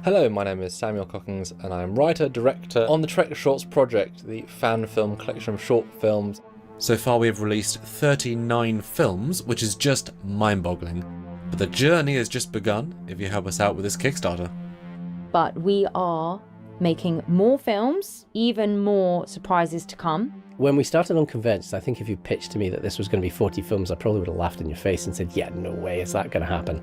Hello, my name is Samuel Cockings and I am writer-director on the Trek Shorts project, the fan film collection of short films. So far we have released 39 films, which is just mind-boggling. But the journey has just begun if you help us out with this Kickstarter. But we are making more films, even more surprises to come. When we started on Convinced, I think if you pitched to me that this was going to be 40 films, I probably would have laughed in your face and said, yeah, no way is that going to happen.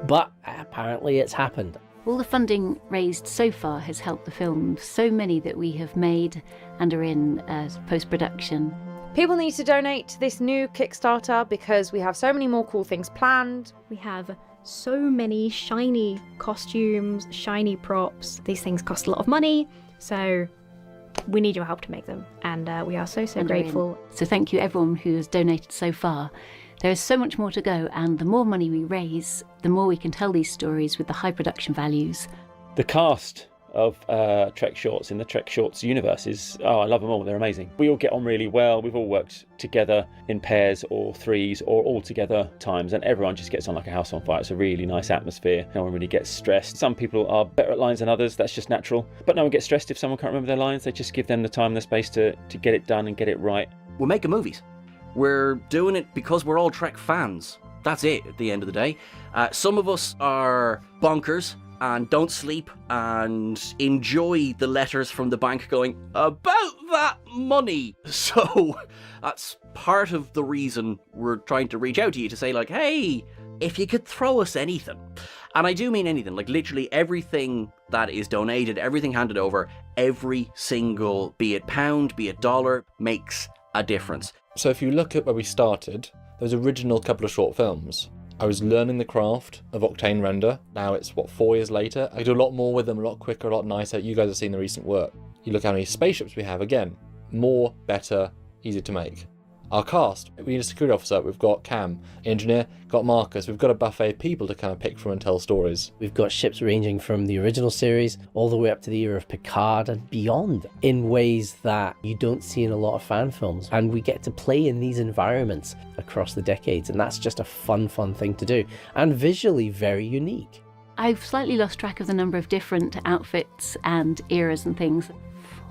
But apparently it's happened. All the funding raised so far has helped the film, so many that we have made and are in post-production. People need to donate to this new Kickstarter because we have so many more cool things planned. We have so many shiny costumes, shiny props. These things cost a lot of money, so we need your help to make them. And we are so grateful. So thank you everyone who has donated so far. There is so much more to go, and the more money we raise, the more we can tell these stories with the high production values. The cast of Trek Shorts in the Trek Shorts universe is, I love them all, they're amazing. We all get on really well, we've all worked together in pairs or threes or all together times, and everyone just gets on like a house on fire. It's a really nice atmosphere, no one really gets stressed. Some people are better at lines than others, that's just natural, but no one gets stressed if someone can't remember their lines. They just give them the time and the space to get it done and get it right. We're making movies. We're doing it because we're all Trek fans. That's it at the end of the day. Some of us are bonkers and don't sleep and enjoy the letters from the bank going, about that money. So that's part of the reason we're trying to reach out to you to say like, hey, if you could throw us anything. And I do mean anything, like literally everything that is donated, everything handed over, every single, be it pound, be it dollar, makes a difference. So if you look at where we started, those original couple of short films, I was learning the craft of Octane render. Now it's, 4 years later? I do a lot more with them, a lot quicker, a lot nicer. You guys have seen the recent work. You look how many spaceships we have, again, more, better, easier to make. Our cast, we need a security officer, we've got Cam, engineer, got Marcus, we've got a buffet of people to kind of pick from and tell stories. We've got ships ranging from the original series all the way up to the era of Picard and beyond in ways that you don't see in a lot of fan films. And we get to play in these environments across the decades, and that's just a fun thing to do. And visually very unique. I've slightly lost track of the number of different outfits and eras and things.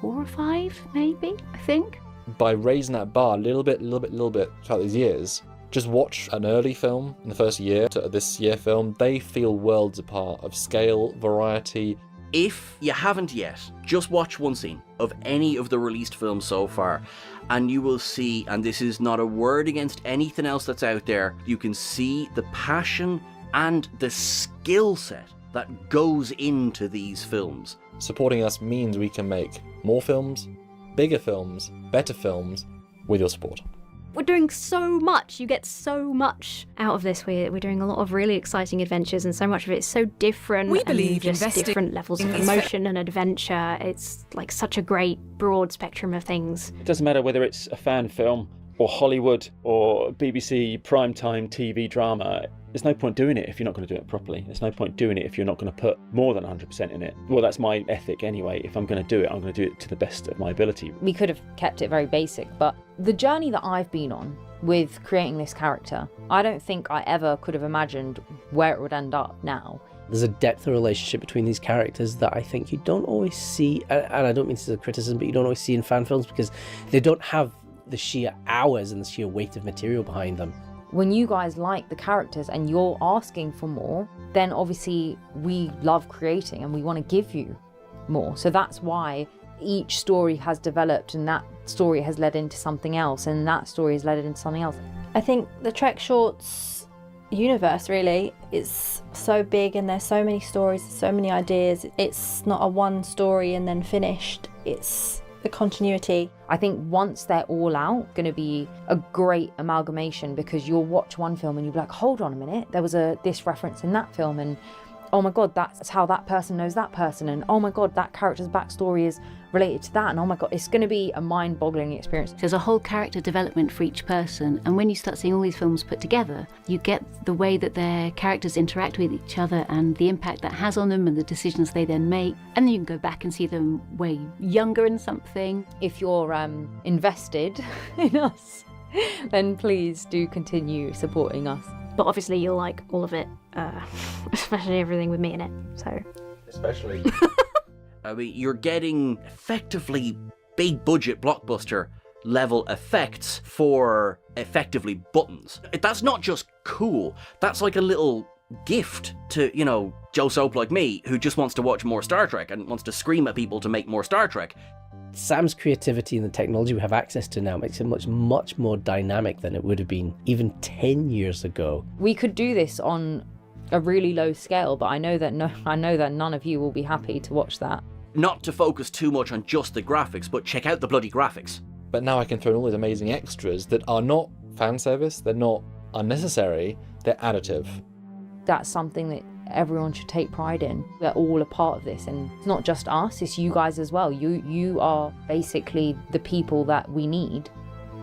4 or 5, maybe, I think. By raising that bar a little bit throughout these years, just watch an early film in the first year to this year film, they feel worlds apart of scale, variety. If you haven't yet, just watch one scene of any of the released films so far, and you will see, and this is not a word against anything else that's out there, you can see the passion and the skill set that goes into these films. Supporting us means we can make more films, bigger films, better films, with your support. We're doing so much. You get so much out of this. We're doing a lot of really exciting adventures, and so much of it is so different. We believe and just different levels of emotion and adventure. It's like such a great broad spectrum of things. It doesn't matter whether it's a fan film or Hollywood or BBC primetime TV drama. There's no point doing it if you're not going to do it properly. There's no point doing it if you're not going to put more than 100% in it. Well, that's my ethic anyway. If I'm going to do it, I'm going to do it to the best of my ability. We could have kept it very basic, but the journey that I've been on with creating this character, I don't think I ever could have imagined where it would end up now. There's a depth of relationship between these characters that I think you don't always see, and I don't mean this as a criticism, but you don't always see in fan films because they don't have the sheer hours and the sheer weight of material behind them. When you guys like the characters and you're asking for more, then obviously we love creating and we want to give you more. So that's why each story has developed, and that story has led into something else, and that story has led into something else. I think the Trek Shorts universe really is so big, and there's so many stories, so many ideas. It's not a one story and then finished. It's the continuity. I think once they're all out, going to be a great amalgamation, because you'll watch one film and you'll be like, hold on a minute, there was this reference in that film, and oh my god, that's how that person knows that person, and oh my god, that character's backstory is related to that, and oh my god, it's going to be a mind-boggling experience. There's a whole character development for each person, and when you start seeing all these films put together, you get the way that their characters interact with each other and the impact that has on them and the decisions they then make, and then you can go back and see them way younger in something. If you're invested in us, then please do continue supporting us. But obviously you'll like all of it, especially everything with me in it. So Especially. I mean, you're getting effectively big budget blockbuster level effects for effectively buttons. That's not just cool. That's like a little gift to, you know, Joe Soap like me, who just wants to watch more Star Trek and wants to scream at people to make more Star Trek. Sam's creativity and the technology we have access to now makes it much more dynamic than it would have been even 10 years ago. We could do this on a really low scale, but I know that none of you will be happy to watch that. Not to focus too much on just the graphics, but check out the bloody graphics. But now I can throw in all these amazing extras that are not fan service, they're not unnecessary, they're additive. That's something that everyone should take pride in. We're all a part of this, and it's not just us, it's you guys as well. You are basically the people that we need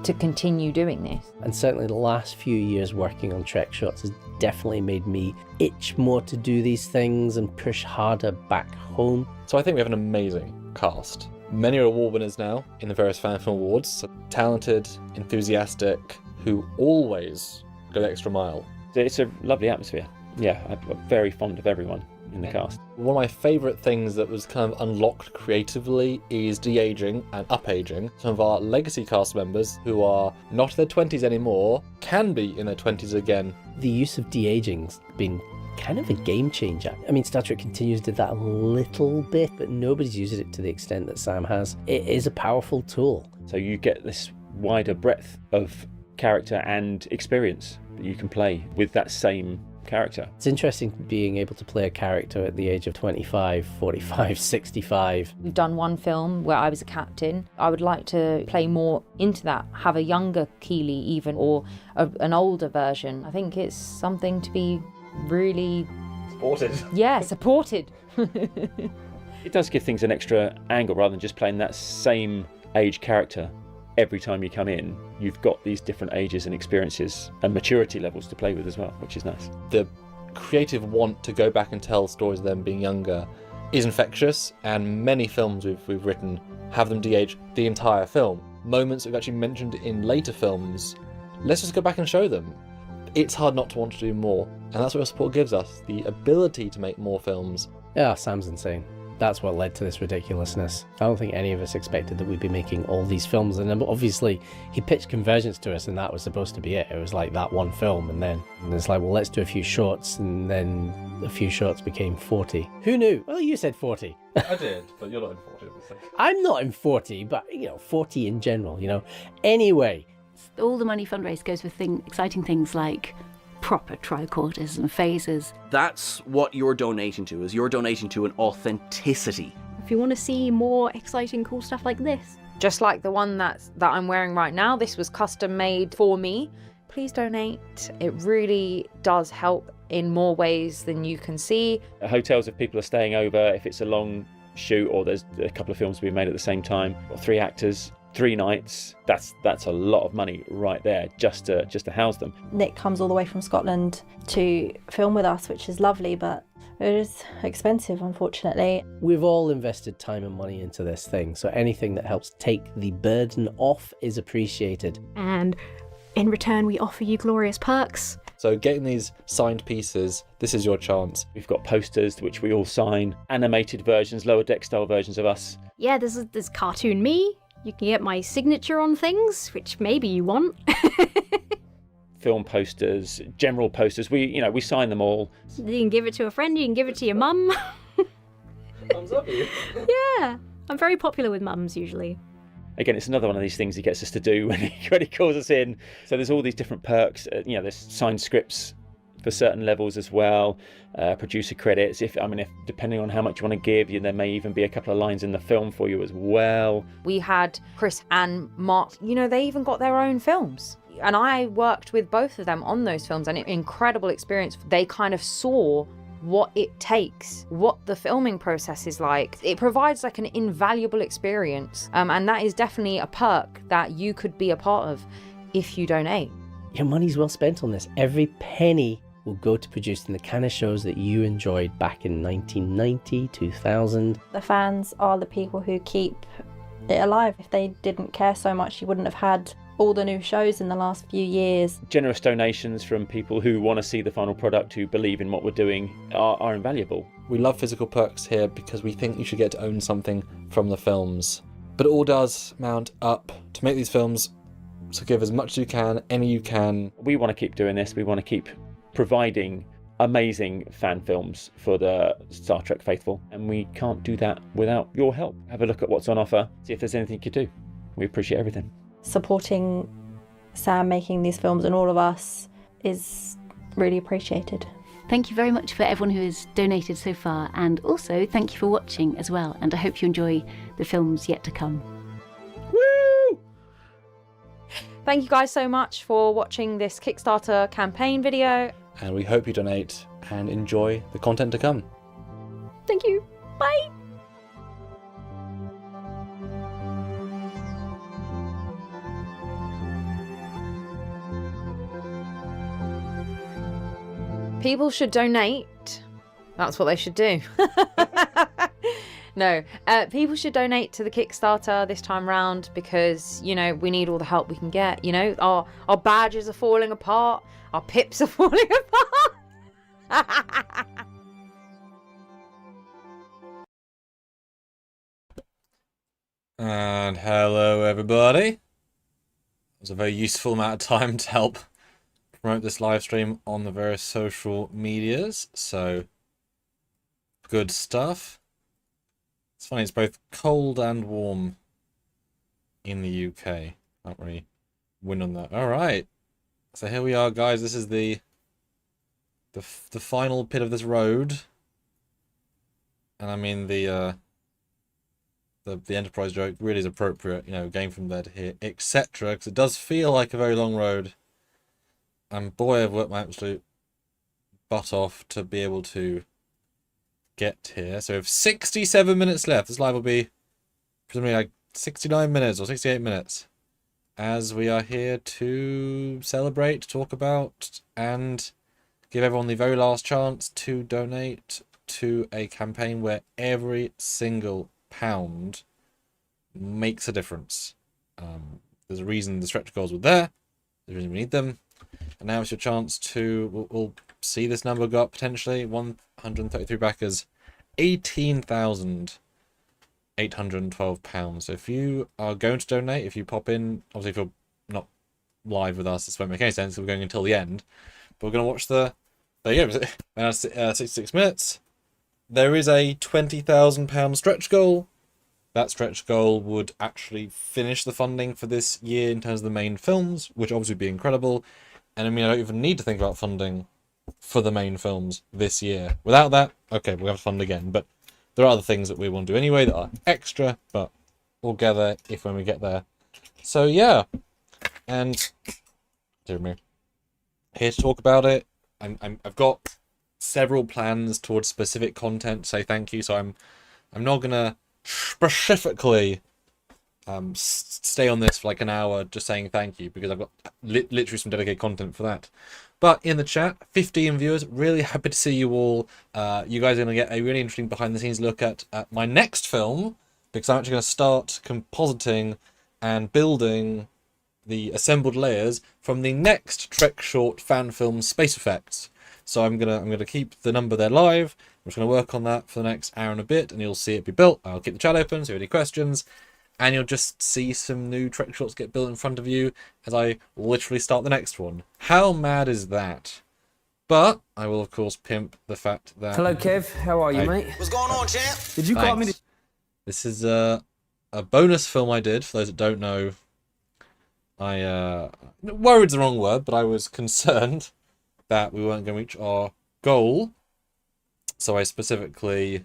to continue doing this. And certainly the last few years working on Trek Shots has definitely made me itch more to do these things and push harder back home. So I think we have an amazing cast. Many are award winners now in the various fan film awards. So talented, enthusiastic, who always go the extra mile. It's a lovely atmosphere. Yeah, I'm very fond of everyone in the cast. One of my favourite things that was kind of unlocked creatively is de-aging and up-aging. Some of our legacy cast members who are not in their 20s anymore can be in their 20s again. The use of de-aging's been kind of a game changer. I mean, Star Trek Continues did that a little bit, but nobody's used it to the extent that Sam has. It is a powerful tool. So you get this wider breadth of character and experience that you can play with that same character. It's interesting being able to play a character at the age of 25, 45, 65. We've done one film where I was a captain. I would like to play more into that, have a younger Keeley even, or an older version. I think it's something to be really... Supported. Yeah, supported. It does give things an extra angle rather than just playing that same age character. Every time you come in, you've got these different ages and experiences and maturity levels to play with as well, which is nice. The creative want to go back and tell stories of them being younger is infectious, and many films we've written have them de-age the entire film. Moments we've actually mentioned in later films, let's just go back and show them. It's hard not to want to do more, and that's what your support gives us, the ability to make more films. Yeah, Sam's insane. That's what led to this ridiculousness. I don't think any of us expected that we'd be making all these films, and obviously he pitched Convergence to us and that was supposed to be it. It was like that one film, and it's like, well, let's do a few shorts, and then a few shorts became 40. Who knew? Well, you said 40. I did, but you're not in 40, obviously. I'm not in 40, but 40 in general, Anyway. All the money fundraised goes for exciting things like proper tricorders and phasers. That's what you're donating to, is you're donating to an authenticity. If you want to see more exciting, cool stuff like this. Just like the one that I'm wearing right now, this was custom made for me. Please donate. It really does help in more ways than you can see. Hotels, if people are staying over, if it's a long shoot or there's a couple of films being made at the same time, or 3 actors, 3 nights, that's a lot of money right there just to house them. Nick comes all the way from Scotland to film with us, which is lovely, but it is expensive, unfortunately. We've all invested time and money into this thing, so anything that helps take the burden off is appreciated. And in return, we offer you glorious perks. So getting these signed pieces, this is your chance. We've got posters which we all sign, animated versions, lower deck style versions of us. Yeah, there's cartoon me. You can get my signature on things, which maybe you want. Film posters, general posters, we sign them all. You can give it to a friend, you can give it to your mum. Thumbs up, you. Yeah, I'm very popular with mums usually. Again, it's another one of these things he gets us to do when he calls us in. So there's all these different perks. There's signed scripts for certain levels as well. Producer credits. If depending on how much you want to give, there may even be a couple of lines in the film for you as well. We had Chris and Mark. They even got their own films, and I worked with both of them on those films, and an incredible experience. They kind of saw what it takes, what the filming process is like. It provides like an invaluable experience, and that is definitely a perk that you could be a part of if you donate. Your money's well spent on this. Every penny will go to producing the kind of shows that you enjoyed back in 1990, 2000. The fans are the people who keep it alive. If they didn't care so much, you wouldn't have had all the new shows in the last few years. Generous donations from people who want to see the final product, who believe in what we're doing, are invaluable. We love physical perks here because we think you should get to own something from the films. But it all does mount up to make these films, so give as much as you can, any you can. We want to keep doing this. We want to keep providing amazing fan films for the Star Trek faithful, and we can't do that without your help. Have a look at what's on offer, see if there's anything you could do. We appreciate everything. Supporting Sam making these films and all of us is really appreciated. Thank you very much for everyone who has donated so far, and also thank you for watching as well, and I hope you enjoy the films yet to come. Woo! Thank you guys so much for watching this Kickstarter campaign video. And we hope you donate and enjoy the content to come. Thank you. Bye. People should donate. That's what they should do. No, people should donate to the Kickstarter this time round because, you know, we need all the help we can get. You know, our badges are falling apart. Our pips are falling apart. And hello everybody. It was a very useful amount of time to help promote this live stream on the various social medias, so good stuff. It's funny, it's both cold and warm in the UK. Can't really win on that. Alright, so here we are, guys. This is the final bit of this road, and I mean the Enterprise joke really is appropriate, you know, going from there to here, etc. Because it does feel like a very long road. And boy, I've worked my absolute butt off to be able to get here. So we have 67 minutes left. This live will be presumably like 69 minutes or 68 minutes. As we are here to celebrate, talk about, and give everyone the very last chance to donate to a campaign where every single pound makes a difference. There's a reason the stretch goals were there. There's a reason we need them. And now it's your chance to, we'll see this number go up potentially. 133 backers, £18,812. So if you are going to donate, if you pop in, obviously if you're not live with us, this won't make any sense, so we're going until the end. But we're going to watch the, there you go, 66 minutes. There is a £20,000 stretch goal. That stretch goal would actually finish the funding for this year in terms of the main films, which obviously would be incredible. And I mean, I don't even need to think about funding for the main films this year. Without that, okay, we'll have to fund again. But there are other things that we want to do anyway that are extra, but we'll gather if when we get there. So yeah, and dear me, here to talk about it. I've got several plans towards specific content to say thank you. So I'm not gonna specifically stay on this for like an hour just saying thank you, because I've got literally some dedicated content for that. But in the chat, 15 viewers, really happy to see you all. You guys are going to get a really interesting behind the scenes look at my next film, because I'm actually going to start compositing and building the assembled layers from the next Trek short fan film, Space Effects. So I'm gonna keep the number there live. I'm just gonna work on that for the next hour and a bit, and you'll see it be built. I'll keep the chat open, so if you have any questions, and you'll just see some new Trek shorts get built in front of you as I literally start the next one. How mad is that? But I will of course pimp the fact that. Hello, Kev. How are you, mate? What's going on, champ? Did you call me? This is a bonus film I did. For those that don't know, worried's the wrong word, but I was concerned that we weren't going to reach our goal, so I specifically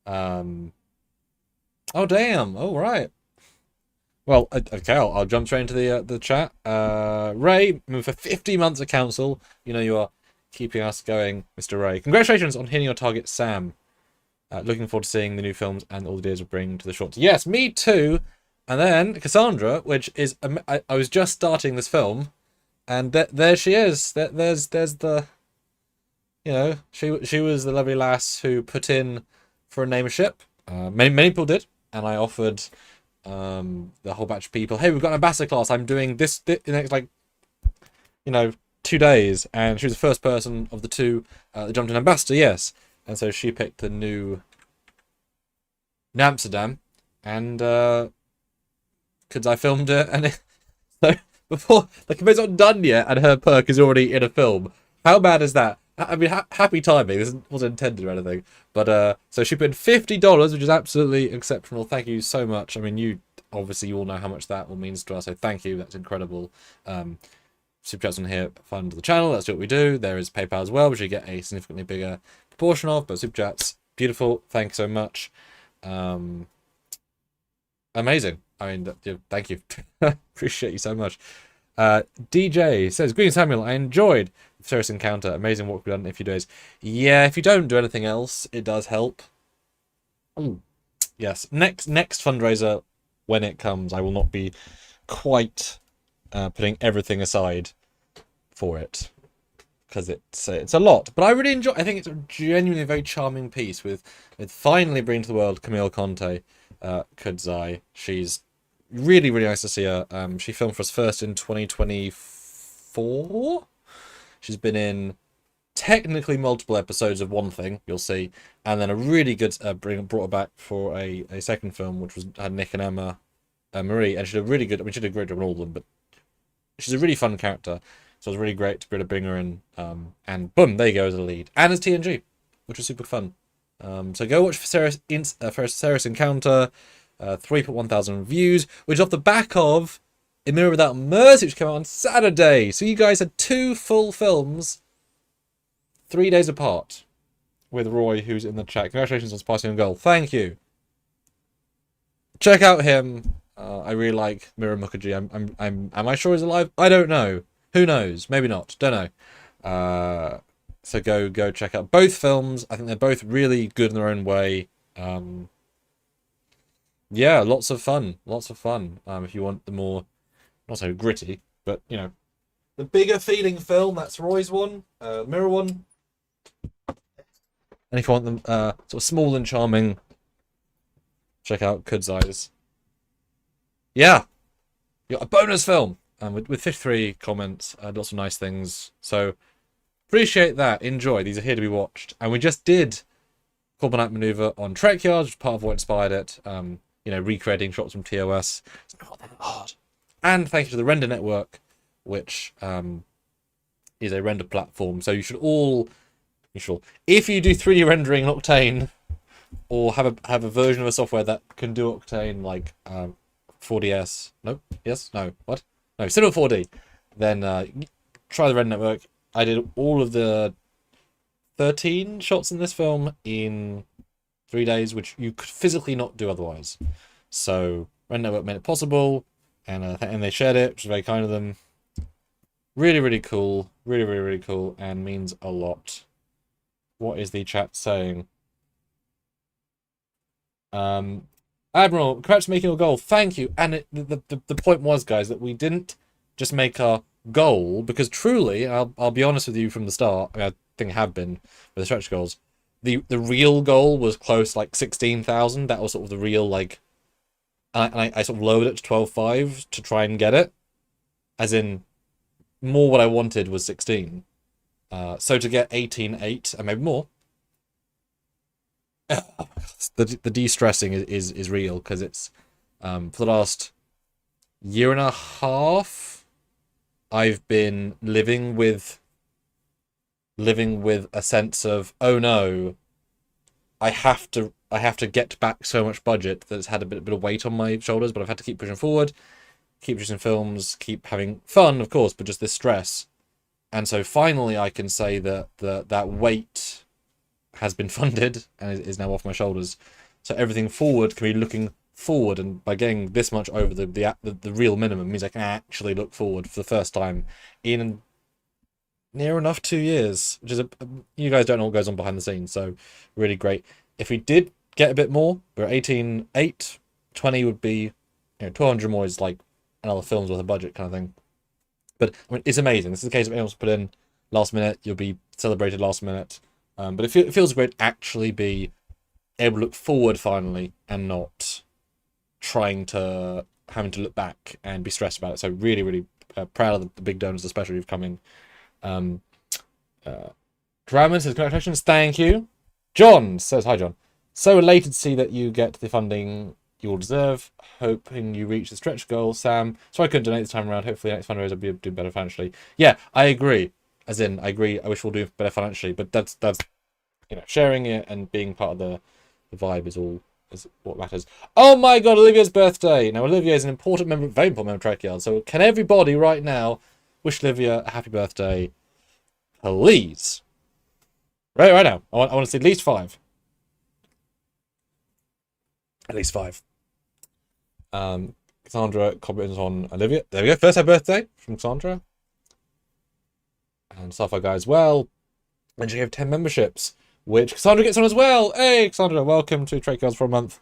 oh damn! Oh right. Well, okay, I'll jump straight into the chat. Ray, for 50 months at council, you know you are keeping us going, Mr. Ray. Congratulations on hitting your target, Sam. Looking forward to seeing the new films and all the ideas will bring to the shorts. Yes, me too. And then Cassandra, which is I was just starting this film, and there she is. There's the, you know, she was the lovely lass who put in for a name a ship. Many people did. And I offered the whole batch of people. Hey, we've got an ambassador class. I'm doing this in the next, like, 2 days. And she was the first person of the two that jumped in ambassador, yes. And so she picked the new Amsterdam. And because I filmed it. And so before, the campaign's not done yet, and her perk is already in a film. How bad is that? I mean, happy timing. This wasn't intended or anything. But, so she put in $50, which is absolutely exceptional. Thank you so much. I mean, you all know how much that all means to us, so thank you. That's incredible. Super chats on here fund the channel. That's what we do. There is PayPal as well, which you get a significantly bigger proportion of, but super chats, beautiful. Thank you so much. Amazing. I mean, thank you. Appreciate you so much. DJ says, Greetings Samuel, I enjoyed the Cirrus encounter. Amazing what we've done in a few days. Yeah, if you don't do anything else, it does help. Yes, next fundraiser, when it comes, I will not be quite putting everything aside for it, because it's a lot. But I really enjoy. I think it's a genuinely very charming piece with finally bringing to the world Camille Conte, Kudzai. She's really, really nice to see her. She filmed for us first in 2024. She's been in technically multiple episodes of one thing, you'll see, and then a really good brought her back for a second film, which had Nick and Emma Marie, and she did a really good. I mean, she did a great job on all of them, but she's a really fun character, so it was really great to be able to bring her in. And boom, there you go as a lead, and as TNG, which was super fun. So go watch for Cirrus Encounter. 3.1,000 views, which is off the back of A Mirror Without Mercy, which came out on Saturday. So you guys had 2 full films 3 days apart, with Roy, who's in the chat. Congratulations on passing a goal. Thank you. Check out him. I really like Mira Mukherjee. Am I sure he's alive? I don't know. Who knows? Maybe not. Don't know. So go check out both films. I think they're both really good in their own way. Yeah, lots of fun. If you want the more, not so gritty, but the bigger feeling film, that's Roy's one, Mirror one. And if you want them sort of small and charming, check out Kudzai's. Yeah, you got a bonus film with 53 comments, lots of nice things. So appreciate that. Enjoy. These are here to be watched. And we just did Corporate Night Maneuver on Trekyards, which is part of what inspired it. Recreating shots from TOS. It's not that hard. And thank you to the Render Network, which is a render platform. So you should if you do 3D rendering in Octane, or have a version of a software that can do Octane, like 4DS. No, yes, no, what? No, Cinema 4D. Then try the Render Network. I did all of the 13 shots in this film in 3 days, which you could physically not do otherwise. So Render Network made it possible, and they shared it, which was very kind of them. Really, really cool. Really, really, really cool, and means a lot. What is the chat saying? Admiral, congrats for making your goal. Thank you. And the point was, guys, that we didn't just make our goal, because truly, I'll be honest with you from the start, I think I have been with the stretch goals. The real goal was close, like 16,000. That was sort of the real, like, I sort of lowered it to 12.5 to try and get it. As in, more what I wanted was 16. So to get 18.8 and maybe more, the de-stressing is real, because it's for the last year and a half I've been living with a sense of, oh no, I have to get back so much budget that it's had a bit of weight on my shoulders, but I've had to keep pushing forward, keep producing films, keep having fun, of course, but just this stress. And so finally I can say that that weight has been funded and is now off my shoulders. So everything forward can be looking forward, and by getting this much over the real minimum means I can actually look forward for the first time in near enough 2 years, which is you guys don't know what goes on behind the scenes, so really great. If we did get a bit more, we're at 18.8, 20 would be, 1,200 more is like another film's worth of budget kind of thing. But I mean, it's amazing. This is the case of anyone put in last minute, you'll be celebrated last minute. But it feels great to actually be able to look forward finally and not having to look back and be stressed about it. So really, really proud of the big donors, especially who've come in. Draman says, congratulations, thank you. John says, hi John. So elated to see that you get the funding you all deserve. Hoping you reach the stretch goal. Sam, sorry I couldn't donate this time around. Hopefully the next fundraiser will be do better financially. Yeah, I agree. As in, I agree. I wish we'll do better financially. But that's sharing it and being part of the vibe is what matters. Oh my God, Olivia's birthday. Now Olivia is an important member, very important member of Trekyards. So can everybody right now wish Olivia a happy birthday, please? Right now. I want to see at least 5. At least 5. Cassandra comments on Olivia. There we go. First happy birthday from Cassandra. And Sapphire Guy as well. And she gave 10 memberships, which Cassandra gets on as well. Hey, Cassandra, welcome to Trekyards for a month.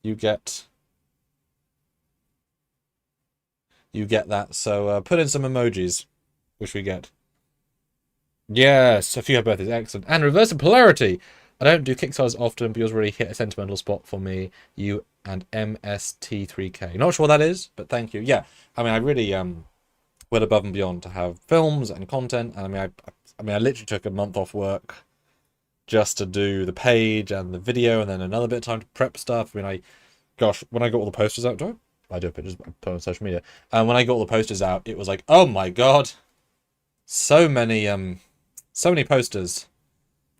You get that. So put in some emojis, which we get. Yes, a few happy birthdays. Excellent. And reverse of polarity. I don't do Kickstarters often, but yours really hit a sentimental spot for me. You and MST3K. Not sure what that is, but thank you. Yeah, I mean, I really went above and beyond to have films and content. And I literally took a month off work just to do the page and the video, and then another bit of time to prep stuff. I mean, when I got all the posters out, I do pictures, I put on social media. And when I got all the posters out, it was like, oh my God, so many posters.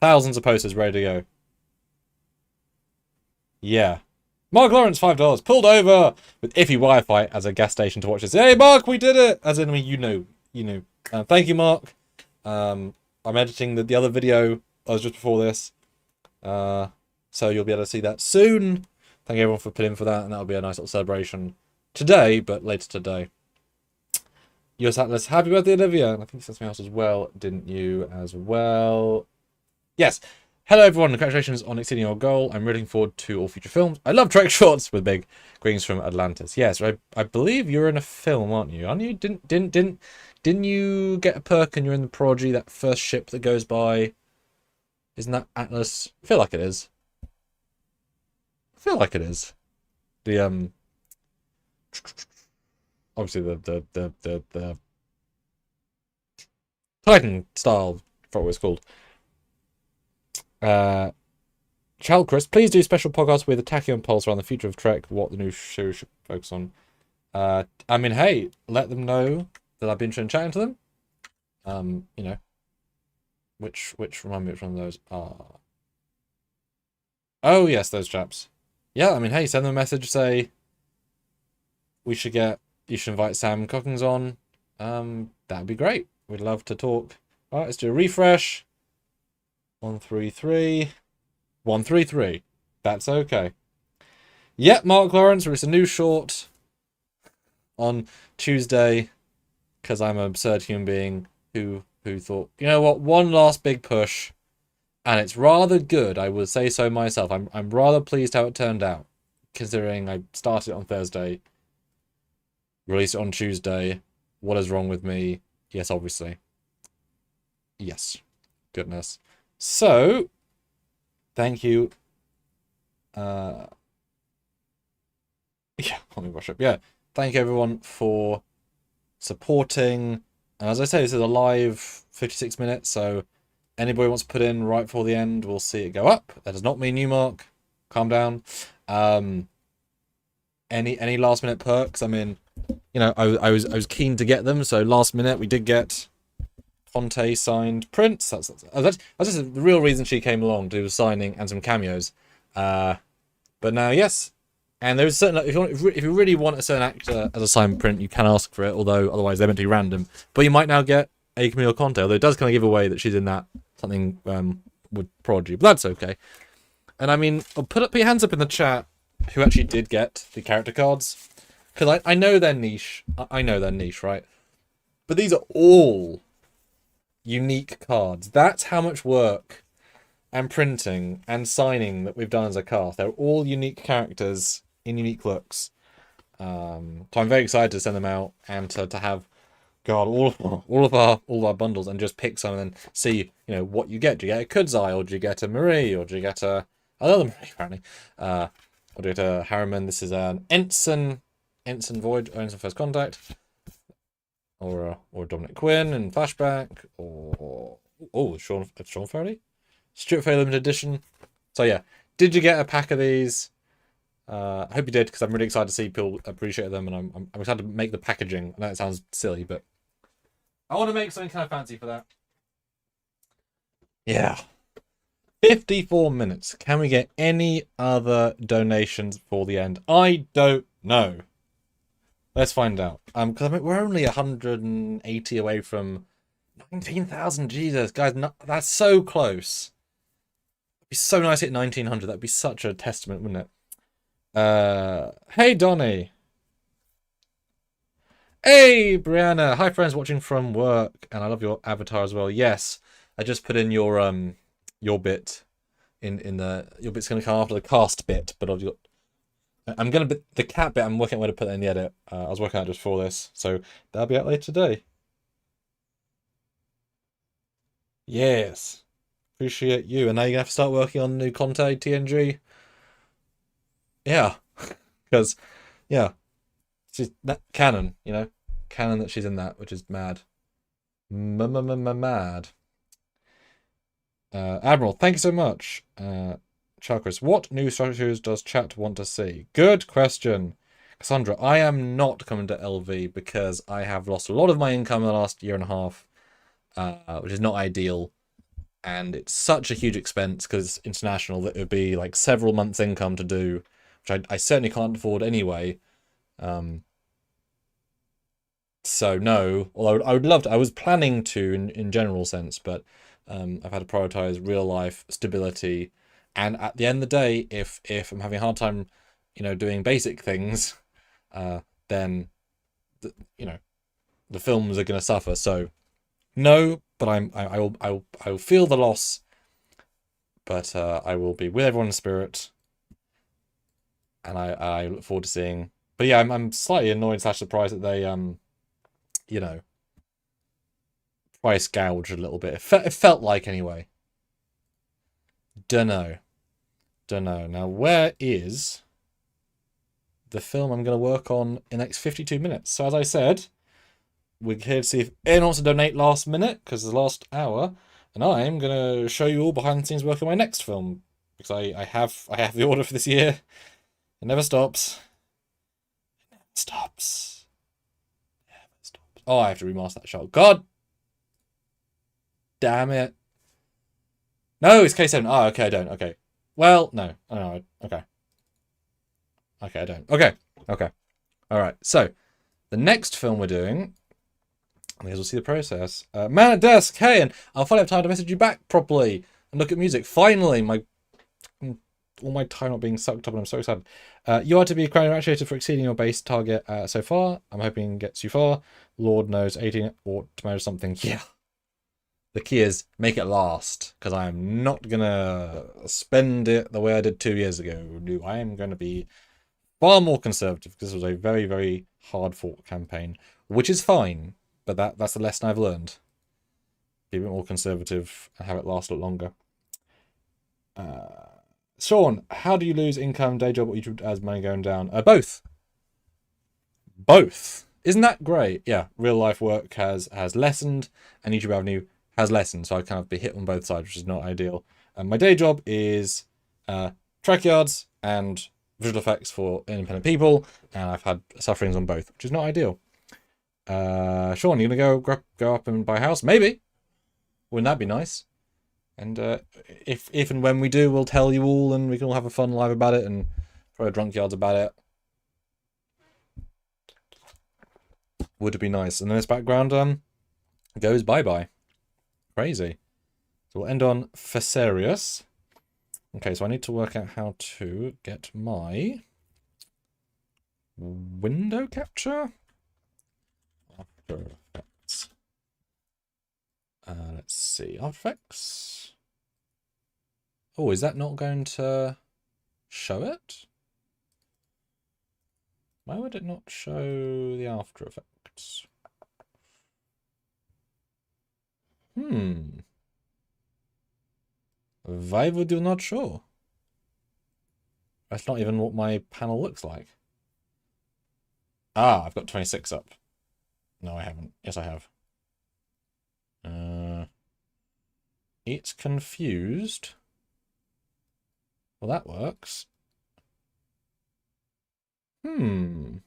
Thousands of posters ready to go. Yeah. Mark Lawrence, $5. Pulled over with iffy Wi-Fi as a gas station to watch this. Hey, Mark, we did it! As in, you know. Thank you, Mark. I'm editing the other video. That was just before this. So you'll be able to see that soon. Thank everyone for putting in for that, and that'll be a nice little celebration today, but later today. Yours Atlas, happy birthday, Olivia. And I think you said something else as well, didn't you, as well? Yes. Hello, everyone. Congratulations on exceeding your goal. I'm looking forward to all future films. I love Trek shorts with big greetings from Atlantis. Yes, I believe you're in a film, aren't you? Aren't you? Didn't you get a perk and you're in the Prodigy, that first ship that goes by? Isn't that Atlas? I feel like it is. The obviously the Titan style, I forgot what it's called. Chris, please do special podcasts with a Tachyon Pulse around the future of Trek, what the new show should focus on. I mean, hey, let them know that I've been chatting to them. Which remind me which one of those are. Oh yes, those chaps. Yeah, I mean, hey, send them a message, say you should invite Sam Cockings on. That'd be great. We'd love to talk. All right, let's do a refresh. 133. 133. That's okay. Yep, Mark Lawrence released a new short on Tuesday because I'm an absurd human being who thought, you know what, one last big push, and it's rather good. I would say so myself. I'm rather pleased how it turned out, considering I started it on Thursday, released it on Tuesday. What is wrong with me? Yes, obviously. Yes. Goodness. So, thank you. Yeah, let me brush up. Yeah, thank you everyone for supporting. And as I say, this is a live 56 minutes, so anybody wants to put in right before the end, we'll see it go up. That does not mean you, Mark. Calm down. Any last minute perks? I mean, you know, I was keen to get them, so last minute we did get Conte signed prints. That's just the real reason she came along, to do signing and some cameos. But now, yes. And there's certain, if you really want a certain actor as a signed print, you can ask for it, although otherwise they're meant to be random. But you might now get a Camille Conte, although it does kind of give away that she's in that something with Prodigy, but that's okay. And I mean, put your hands up in the chat who actually did get the character cards, because I know their niche. I know their niche, right? But these are all unique cards. That's how much work and printing and signing that we've done as a cast. They're all unique characters in unique looks. So I'm very excited to send them out and to have, God, all of our bundles, and just pick some and then see, you know, what you get. Do you get a Kudzai, or do you get a Marie, or do you get another Marie, apparently? Auditor Harriman, this is an ensign voyage, or ensign first contact, or Dominic Quinn in flashback, or Sean Farley, Stuart Fair limited edition. So yeah, did you get a pack of these? I hope you did, because I'm really excited to see people appreciate them, and I'm excited to make the packaging. I know it sounds silly, but I want to make something kind of fancy for that. Yeah. 54 minutes. Can we get any other donations for the end? I don't know. Let's find out. Because I mean, we're only 180 away from 19,000. Jesus, guys, that's so close. It'd be so nice to hit 1900. That'd be such a testament, wouldn't it? Hey, Donnie. Hey, Brianna. Hi, friends watching from work. And I love your avatar as well. Yes, I just put in your bit in the your bit's gonna come after the cast bit, but I'm gonna the cat bit. I'm working out where to put that in the edit. I was working out just for this, so that'll be out later today. Yes, appreciate you. And now you're gonna have to start working on new content, TNG. Yeah, because yeah, she's that canon, canon that she's in that, which is mad, mad. Admiral, thank you so much. Chakras, what new structures does chat want to see? Good question. Cassandra, I am not coming to LV because I have lost a lot of my income in the last year and a half, which is not ideal. And it's such a huge expense because it's international that it would be like several months' income to do, which I certainly can't afford anyway. So no, although I would love to. I was planning to in general sense, but I've had to prioritize real life stability, and at the end of the day, if I'm having a hard time, doing basic things, then the films are going to suffer. So no, but I will feel the loss, but I will be with everyone in spirit, and I look forward to seeing. But yeah, I'm slightly annoyed / surprised that they price gouged a little bit. It felt like anyway. Dunno. Now, where is the film I'm going to work on in the next 52 minutes? So as I said, we're here to see if anyone wants to donate last minute, because it's the last hour, and I'm going to show you all behind the scenes work on my next film, because I have the order for this year. It never stops. It never stops. Oh, I have to remaster that shot. God damn it. No, it's K7. Oh, okay, I don't. Okay. Well, no. Oh, okay. Okay, I don't. Okay. Alright, so the next film we're doing, and we'll see the process. Man at desk, hey, and I'll finally have time to message you back properly and look at music. Finally, all my time not being sucked up, and I'm so excited. You are to be congratulated for exceeding your base target so far. I'm hoping it gets you far. Lord knows, 18 or tomato something. Yeah. The key is make it last, because I am not going to spend it the way I did 2 years ago. No, I am going to be far more conservative, because this was a very, very hard-fought campaign, which is fine, but that's the lesson I've learned. Be a bit more conservative and have it last a lot longer. Sean, how do you lose income, day job, or YouTube as money going down? Both. Isn't that great? Yeah, real life work has lessened, and YouTube revenue has lessened, so I kind of be hit on both sides, which is not ideal. My day job is Trekyards and visual effects for independent people, and I've had sufferings on both, which is not ideal. Sean, you gonna go up and buy a house? Maybe. Wouldn't that be nice? And if and when we do, we'll tell you all, and we can all have a fun live about it and throw drunk yards about it. Would it be nice? And then this background goes bye-bye. Crazy. So we'll end on Fesarius. Okay, so I need to work out how to get my window capture. After Effects. Let's see, After Effects. Oh, is that not going to show it? Why would it not show the After Effects? Why would you not show? That's not even what my panel looks like. Ah, I've got 26 up. No, I haven't. Yes, I have. It's confused. Well, that works. Oh,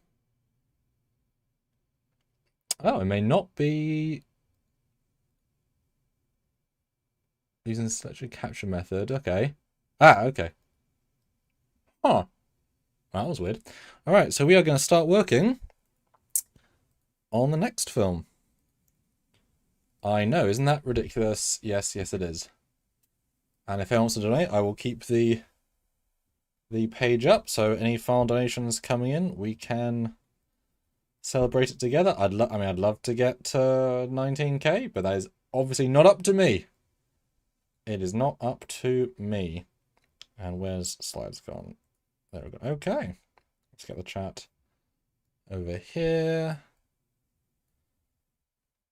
it may not be using the selection capture method. Okay. Ah, okay. Huh. That was weird. All right, so we are going to start working on the next film. I know, isn't that ridiculous? Yes, yes it is. And if anyone wants to donate, I will keep the page up, so any final donations coming in, we can celebrate it together. I'd love to get 19k, but that is obviously not up to me. It is not up to me. And where's slides gone? There we go. Okay, let's get the chat over here.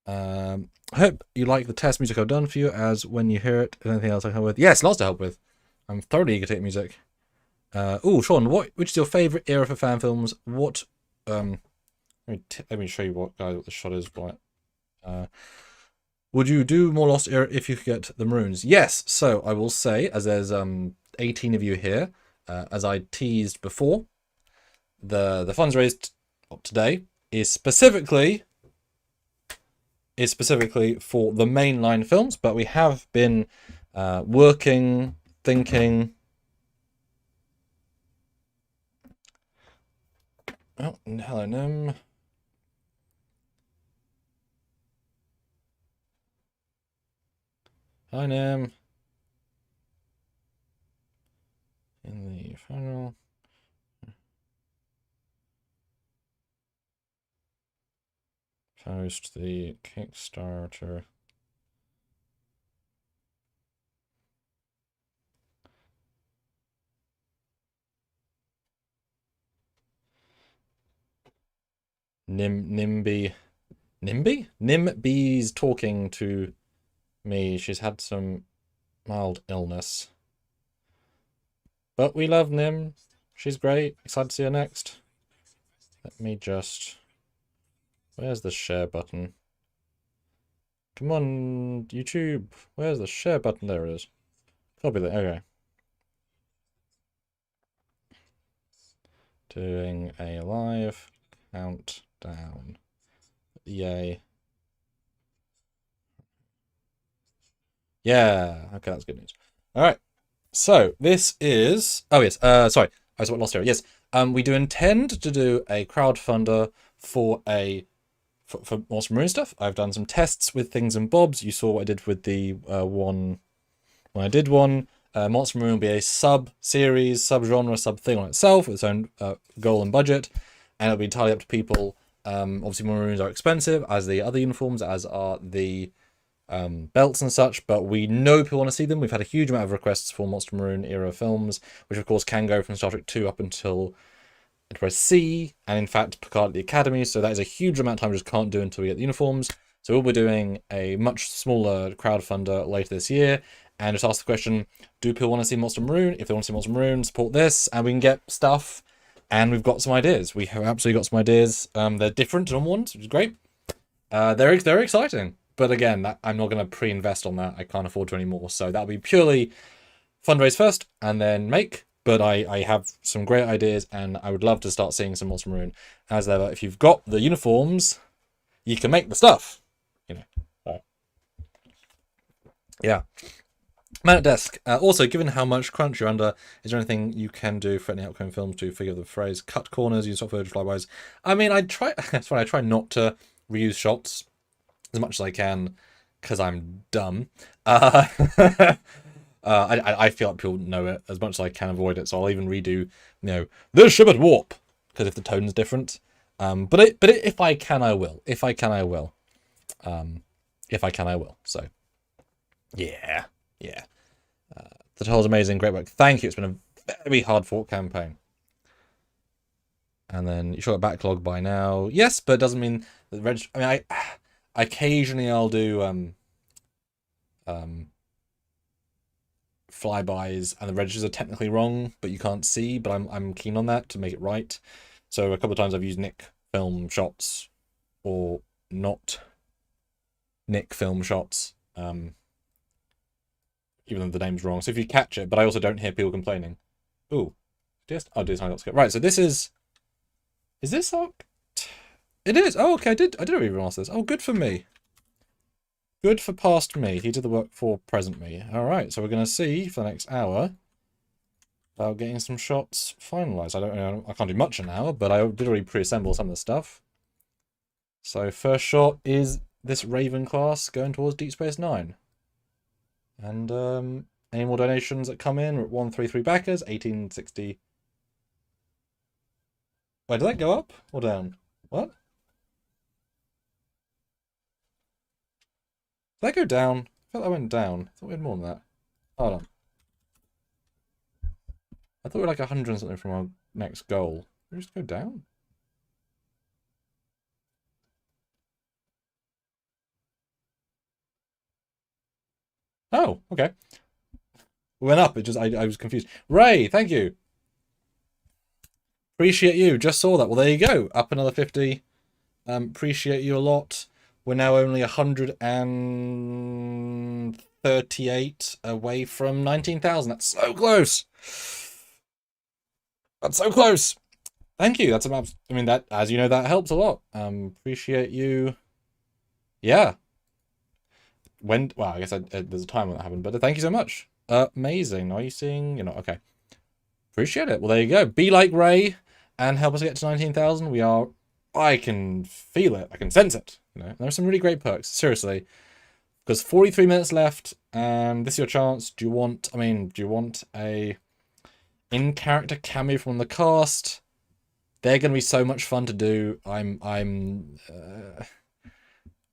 I hope you like the test music I've done for you, as when you hear it, is anything else I can help with? Yes, lots to help with. I'm thoroughly eager to hit music. Oh, Sean, which is your favourite era for fan films? What, let me show you what the shot is. Would you do more Lost Era if you could get the Maroons? Yes, so I will say, as there's 18 of you here, as I teased before, the funds raised today is specifically for the mainline films, but we have been working, thinking. Oh, hello, Nim. Hi, Nim. In the final. Post the Kickstarter. Nimby's talking to me. She's had some mild illness. But we love Nim. She's great. Excited to see her next. Let me just... Where's the share button? Come on, YouTube. Where's the share button? There it is. Copy that. Okay. Doing a live countdown. Yay. Yeah. Okay, that's good news. All right. So this is... Oh, yes. Sorry. I was lost here. Yes. We do intend to do a crowdfunder for Monster Maroon stuff. I've done some tests with things and bobs. You saw what I did with the one when I did one. Monster Maroon will be a sub-series, sub-genre, sub-thing on itself with its own goal and budget, and it'll be entirely up to people. Obviously, Maroons are expensive, as the other uniforms, as are the belts and such, but we know people want to see them. We've had a huge amount of requests for Monster Maroon era films, which of course can go from Star Trek 2 up until Enterprise C, and in fact Picard at the Academy, so that is a huge amount of time we just can't do until we get the uniforms. So we'll be doing a much smaller crowdfunder later this year, and just ask the question, do people want to see Monster Maroon? If they want to see Monster Maroon, support this, and we can get stuff, and we've got some ideas. We have absolutely got some ideas. They're different to normal ones, which is great. They're exciting, but again, I'm not going to pre-invest on that. I can't afford to anymore, so that'll be purely fundraise first, and then make. But I have some great ideas, and I would love to start seeing some Monster Maroon. As ever, if you've got the uniforms, you can make the stuff. You know. Yeah. Man at desk. Also, given how much crunch you're under, is there anything you can do for any upcoming films to figure the phrase cut corners, use software, flybys? I mean, I try. That's why I try not to reuse shots as much as I can, because I'm dumb. I feel like people know it as much as I can avoid it, so I'll even redo, the ship at warp, because if the tone's different. But if I can, I will. If I can, I will. So, yeah. The toll's amazing, great work. Thank you. It's been a very hard fought campaign. And then you should have a backlog by now. Yes, but it doesn't mean that I mean, occasionally I'll do flybys and the registers are technically wrong, but you can't see, but I'm keen on that to make it right. So a couple of times I've used Nick film shots or not Nick film shots, even though the name's wrong. So if you catch it, but I also don't hear people complaining. Ooh, just right. So this is this up? It is. Oh, okay. I did even ask this. Oh, good for me. Good for past me. He did the work for present me. All right. So we're gonna see for the next hour about getting some shots finalized. I don't know. I can't do much an hour, but I did already pre-assemble some of the stuff. So first shot is this Raven class going towards Deep Space Nine. And any more donations that come in? We're at 133 backers, 1860. Wait, did that go up or down? What? Did that go down? I felt that went down. I thought we had more than that. Hold on. I thought we were like 100 and something from our next goal. Did we just go down? Oh, okay. We went up. It just I was confused. Ray, thank you. Appreciate you. Just saw that. Well, there you go. Up another 50. Appreciate you a lot. We're now only 138 away from 19,000. That's so close. That's so close. Thank you. That's about. I mean, that, as you know, that helps a lot. Appreciate you. Yeah. Well, I guess there's a time when that happened, but thank you so much. Amazing. Are you seeing? You're not. Okay. Appreciate it. Well, there you go. Be like Ray and help us get to 19,000. We are. I can feel it. I can sense it. You know, there are some really great perks. Seriously, because 43 minutes left, and this is your chance. Do you want a in-character cameo from the cast? They're going to be so much fun to do.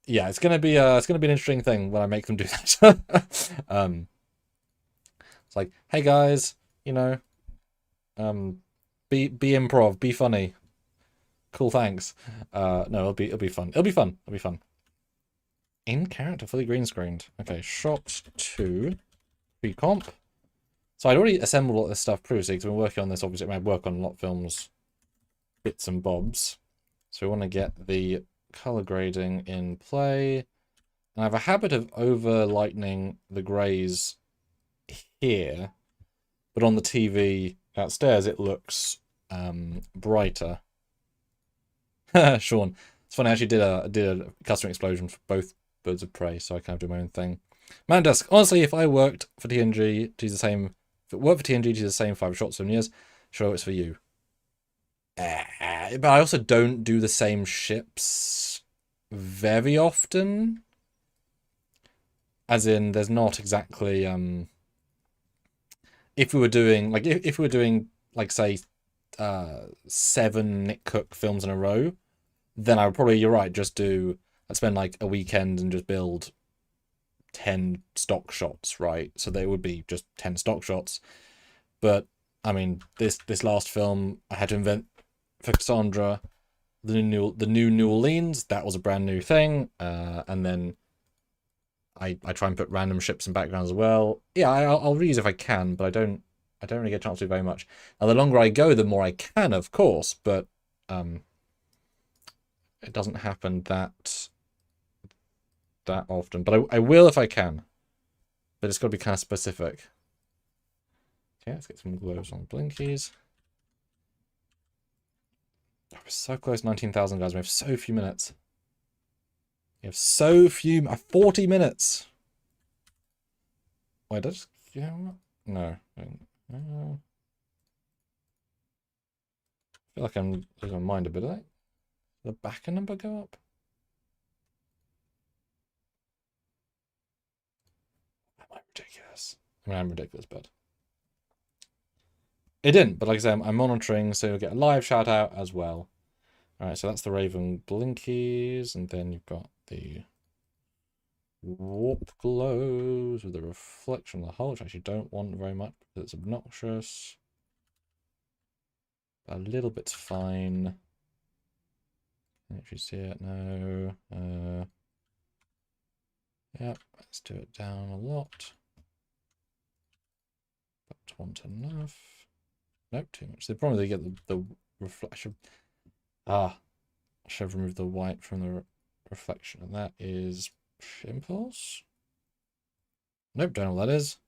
Yeah, it's gonna be an interesting thing when I make them do that. It's like, hey guys, you know, be improv, be funny. Cool, thanks. No, it'll be fun. It'll be fun. In character, fully green screened. Okay, shot 2, pre-comp. So I'd already assembled all this stuff previously because I've been working on this. Obviously, I work on a lot of films, bits and bobs. So we want to get the color grading in play. And I have a habit of over lightening the grays here, but on the TV outstairs it looks brighter. Sean, it's funny. I actually did a custom explosion for both Birds of Prey, so I kind of do my own thing. Mandusk, honestly, if it worked for TNG to use the same 5 shots in years, sure, it's for you. But I also don't do the same ships very often. As in, there's not exactly if we were doing like say 7 Nick Cook films in a row, then I would probably, you're right, I'd spend like a weekend and just build 10 stock shots, right? So they would be just 10 stock shots. But I mean, this last film I had to invent for Cassandra the new New Orleans. That was a brand new thing, and then I try and put random ships and backgrounds as well. Yeah, I'll reuse if I can, but I don't really get a chance to do very much. Now, the longer I go, the more I can, of course, but it doesn't happen that often. But I will if I can. But it's got to be kind of specific. Okay, let's get some glows on blinkies. Oh, we're so close, 19,000 guys. We have so few minutes. We have so few. 40 minutes. Wait, that's, you know what? No. I feel like I'm losing my mind a bit. Did the backer number go up? Am I ridiculous? I mean, I'm ridiculous, but it didn't. But like I said, I'm monitoring, so you'll get a live shout out as well. All right, so that's the Raven blinkies, and then you've got the warp glows with the reflection of the hull, which I actually don't want very much because it's obnoxious. A little bit's fine. If you see it, no. Yep, let's do it down a lot. want enough. Nope, too much. The problem is they get the reflection. I should have removed the white from the reflection, and that is impulse. Nope, don't know what that is.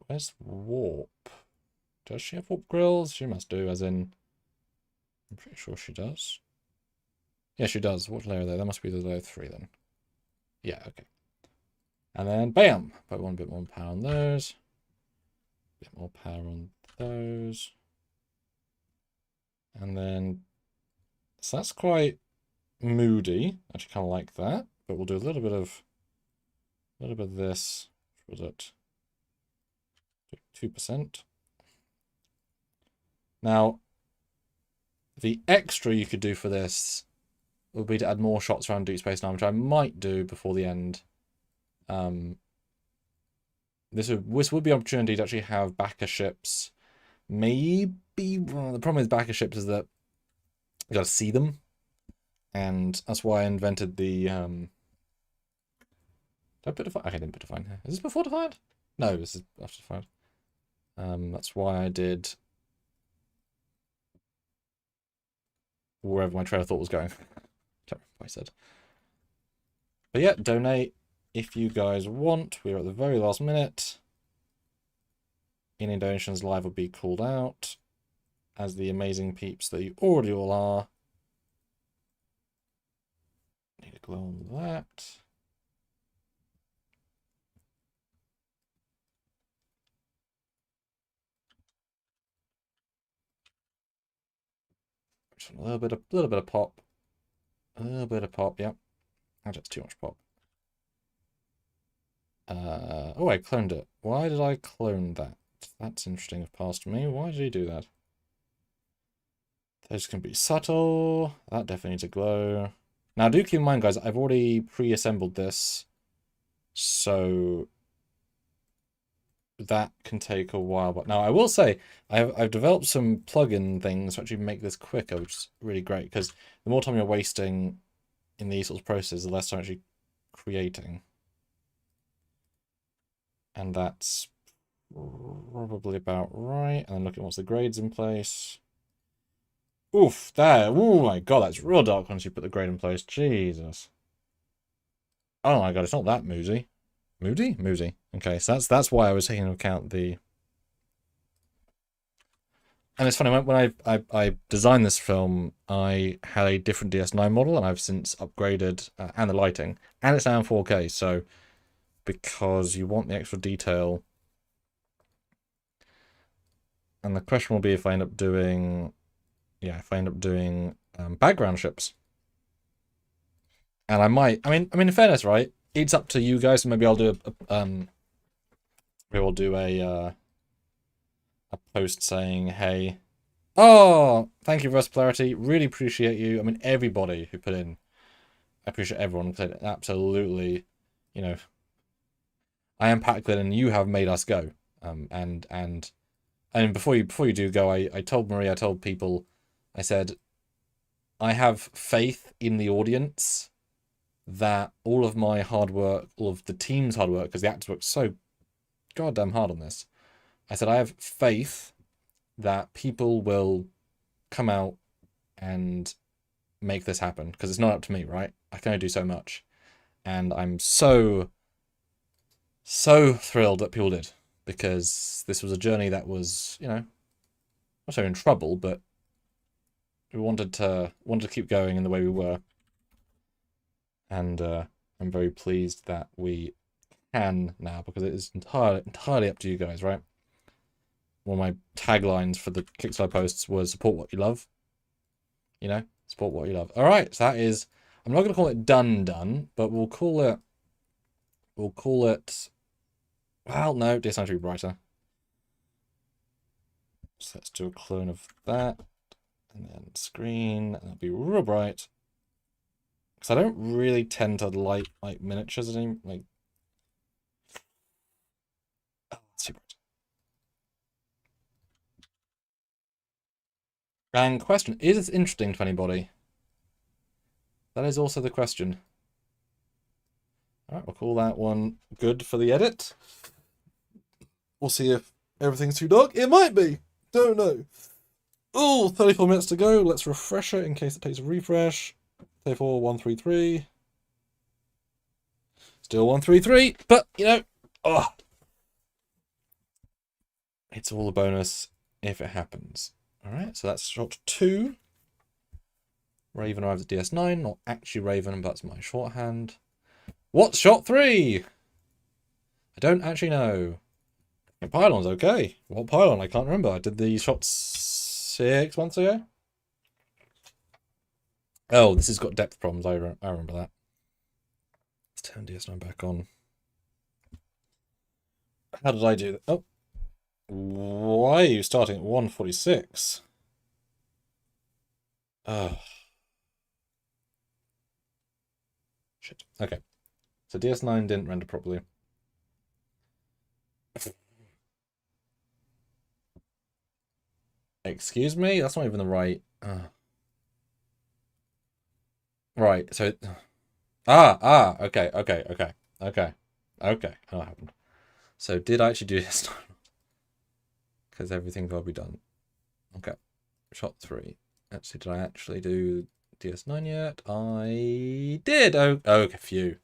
Where's warp? Does she have warp grills? She must do, as in... I'm pretty sure she does. Yeah, she does. What layer are they? That must be the layer 3 then. Yeah, okay. And then, bam! Put one bit more power on those. Bit more power on those. And then... So that's quite moody. Actually kind of like that. But we'll do a little bit of this. What was it? 2%. Now, the extra you could do for this would be to add more shots around Deep Space Nine, which I might do before the end. This would be an opportunity to actually have backer ships. Maybe, well, the problem with backer ships is that you gotta see them. And that's why I invented the, did I put Defiant? Okay, I didn't put Defiant here. Is this before Defiant? No, this is after Defiant. That's why I did wherever my train of thought was going. Can't remember what I said. But yeah, donate if you guys want. We're at the very last minute. Any donations live will be called out as the amazing peeps that you already all are. Need to glow on that. A little bit of pop. A little bit of pop, yep. That's too much pop. Oh, I cloned it. Why did I clone that? That's interesting of past me. Why did he do that? Those can be subtle. That definitely needs a glow. Now, do keep in mind, guys, I've already pre-assembled this. So that can take a while. But now I will say I've developed some plugin things to actually make this quicker, which is really great, because the more time you're wasting in these sorts of processes, the less time actually creating. And that's probably about right. And then look at what's the grades in place. Oof, there. Oh my god, that's real dark once you put the grade in place. Jesus. Oh my god, it's not that moody. Moody? Moody. Okay, so that's why I was taking into account the... And it's funny, when I designed this film, I had a different DS9 model, and I've since upgraded, and the lighting, and it's now in 4K, so because you want the extra detail. And the question will be if I end up doing, background ships. And I might, I mean, in fairness, right? It's up to you guys. So maybe I'll do a post saying, hey, oh, thank you, Versatility. Really appreciate you. I mean, everybody who put in, I appreciate everyone who put in. Absolutely, you know, I am Packlet and you have made us go. And before you do go, I told Marie, I told people, I said, I have faith in the audience that all of my hard work, all of the team's hard work, because the actors worked so goddamn hard on this. I said, I have faith that people will come out and make this happen, because it's not up to me, right? I can only do so much. And I'm so thrilled that people did, because this was a journey that was, you know, not so in trouble, but we wanted to keep going in the way we were. And I'm very pleased that we can now, because it is entirely up to you guys, right? One of my taglines for the Kickstarter posts was support what you love. You know, support what you love. All right, so that is, I'm not going to call it done, but we'll call it, well, no, this has to be brighter. So let's do a clone of that, and then screen, and that'll be real bright. Because I don't really tend to like miniatures anymore. Like, oh, that's too bright. And question, is this interesting to anybody? That is also the question. All right, we'll call that one good for the edit. We'll see if everything's too dark. It might be. Don't know. Oh, 34 minutes to go. Let's refresh it in case it takes a refresh. 34, 133. Still 133, but, you know, oh. It's all a bonus if it happens. Alright, so that's shot 2. Raven arrives at DS9, not actually Raven, but that's my shorthand. What's shot 3? I don't actually know. The pylon's okay. What pylon? I can't remember. I did the shots 6 months ago. Oh, this has got depth problems. I remember that. Let's turn DS9 back on. How did I do that? Oh. Why are you starting at 146? Oh. Shit. Okay. So DS9 didn't render properly. Excuse me? That's not even the right... Right, so... okay. I know what happened. So did I actually do this? Because everything's got to be done. Okay. Shot 3. Actually, did I actually do DS9 yet? I did! Oh, okay, phew.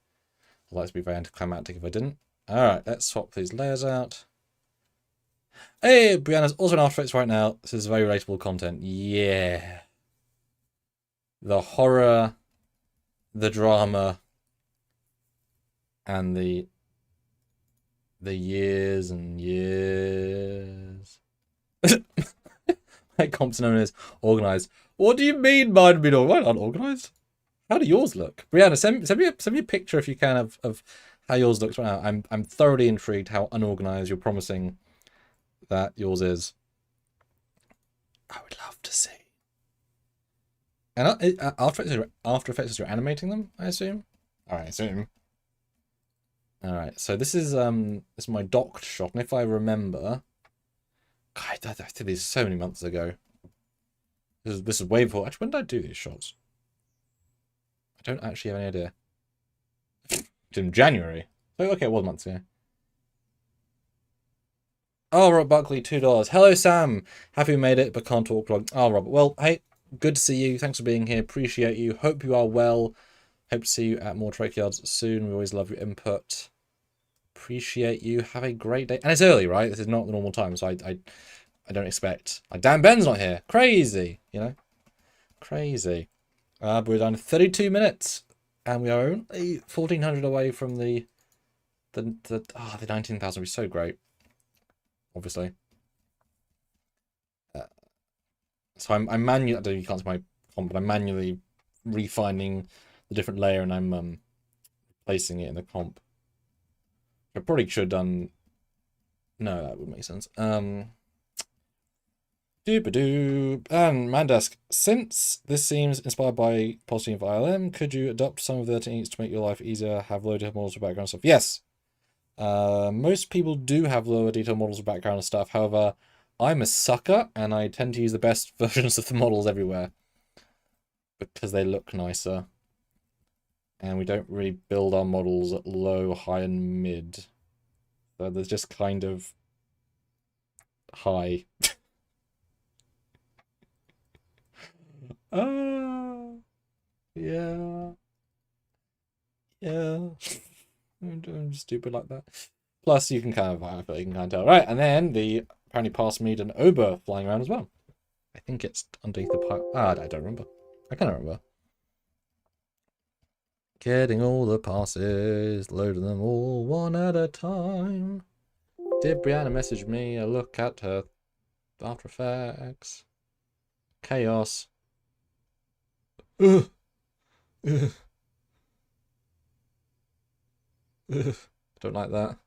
I'd like to be very anticlimactic if I didn't. Alright, let's swap these layers out. Hey, Brianna's also in After Effects right now. This is very relatable content. Yeah. The horror, the drama, and the years and years. My comp's known as organised. What do you mean mine would be unorganised? How do yours look? Brianna, send me a picture if you can of how yours looks right now. I'm thoroughly intrigued how unorganised you're promising that yours is. I would love to see. And After Effects, you're animating them, I assume? Alright, I assume. Alright, so this is my docked shot, and if I remember... God, I did these so many months ago. This is way before... Actually, when did I do these shots? I don't actually have any idea. It's in January. Oh, okay, it was months ago. Oh, Robert Buckley, $2. Hello, Sam. Happy you made it, but can't talk long. Oh, Robert. Well, hey, good to see you. Thanks for being here. Appreciate you. Hope you are well. Hope to see you at more Trekyards soon. We always love your input. Appreciate you. Have a great day. And it's early, right? This is not the normal time, so I don't expect... Like, Dan Ben's not here. Crazy, you know? Crazy. But we're down to 32 minutes. And we are only 1,400 away from the 19,000 would be so great. Obviously. So I'm manually... I don't know if you can't see my comp, but I'm manually refining the different layer and I'm placing it in the comp. I probably should have done... No, that would make sense. Doop-a-doo. And Mandask, since this seems inspired by Pulsing of ILM, could you adopt some of the techniques to make your life easier, have low detail models with background stuff? Yes. Most people do have lower detail models with background and stuff. However, I'm a sucker and I tend to use the best versions of the models everywhere because they look nicer. And we don't really build our models at low, high, and mid. So there's just kind of high. Yeah. Yeah. I'm stupid like that. Plus, you can kind of, I feel like you can kind of tell. Right, and then the apparently past me an Ober flying around as well. I think it's underneath the pipe. I don't remember. I can't remember. Getting all the passes, loading them all one at a time. Did Brianna message me a look at her After Effects? Chaos. Ugh. Ugh. Ugh. Don't like that.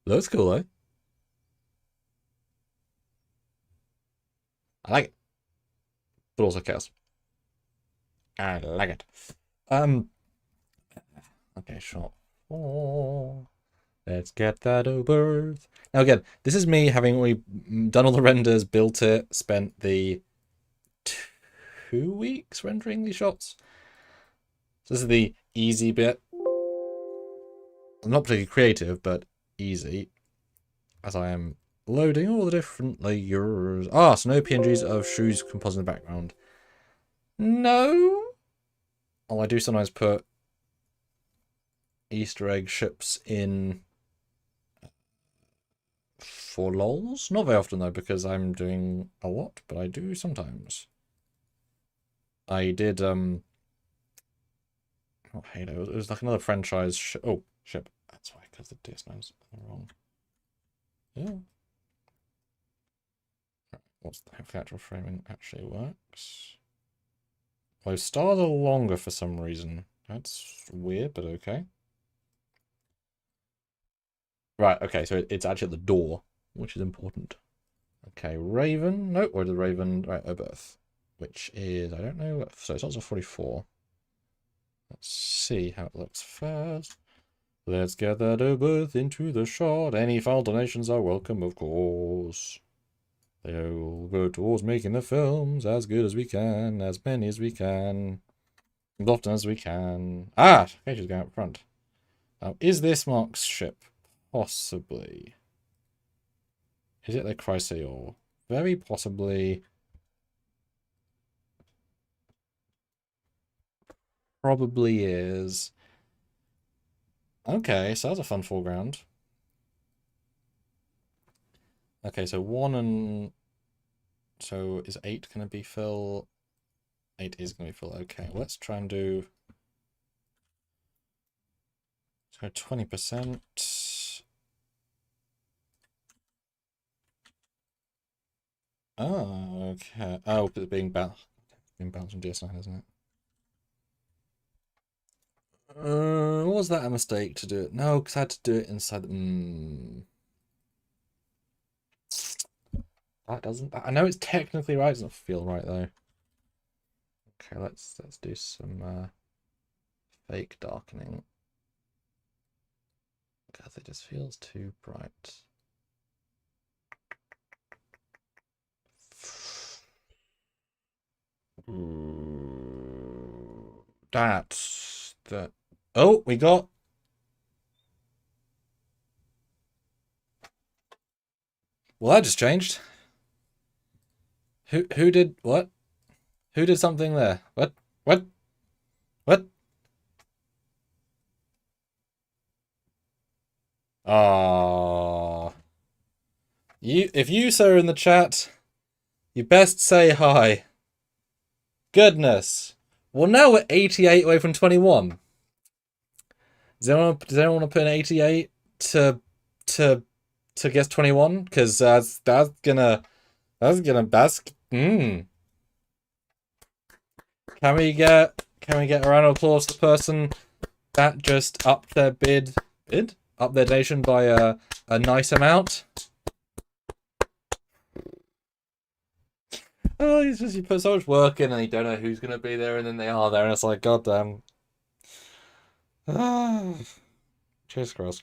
Looks cool though. I like it. But also chaos. I like it. Okay, shot 4. Let's get that over. Now again, this is me having already done all the renders, built it, spent the 2 weeks rendering these shots. So this is the easy bit. I'm not particularly creative, but easy. as I am loading all the different layers. Ah, so no PNGs of shoes composite in the background. No. Oh, I do sometimes put Easter egg ships in for lols. Not very often though, because I'm doing a lot, but I do sometimes. I did oh Halo. It was like another franchise ship. That's why, because the DS9's wrong. Yeah. What's how the actual framing actually works? Those stars are longer for some reason. That's weird, but okay. Right, okay, so it's actually at the door, which is important. Okay, Raven. Nope, or the Raven. Right, Birth. Which is, I don't know. So it's also 44. Let's see how it looks first. Let's get that Birth into the shot. Any final donations are welcome, of course. They'll go towards making the films as good as we can, as many as we can, as often as we can. Ah, okay, she's going up front. Now, is this Mark's ship? Possibly. Is it the Chrysaor? Very possibly. Probably is. Okay, so that's a fun foreground. Okay, so 1 and... So is 8 going to be fill? 8 is going to be fill. Okay, let's try and do... So 20%. Oh, okay. Oh, it's being balanced on DS9, isn't it? Was that a mistake to do it? No, because I had to do it inside the... That doesn't... I know it's technically right. It doesn't feel right, though. Okay, let's do some fake darkening. Because it just feels too bright. That's the... Oh, we got... Well, that just changed. Who did what? Who did something there? What? Ah, if you sir are in the chat, you best say hi. Goodness. Well, now we're 88 away from 21. Does anyone want to put an 88 to guess 21? Because that's gonna. Can we get a round of applause to the person that just upped their up their donation by a nice amount? Oh, it's just you put so much work in and you don't know who's gonna be there, and then they are there, and it's like, goddamn. Cheers, cross.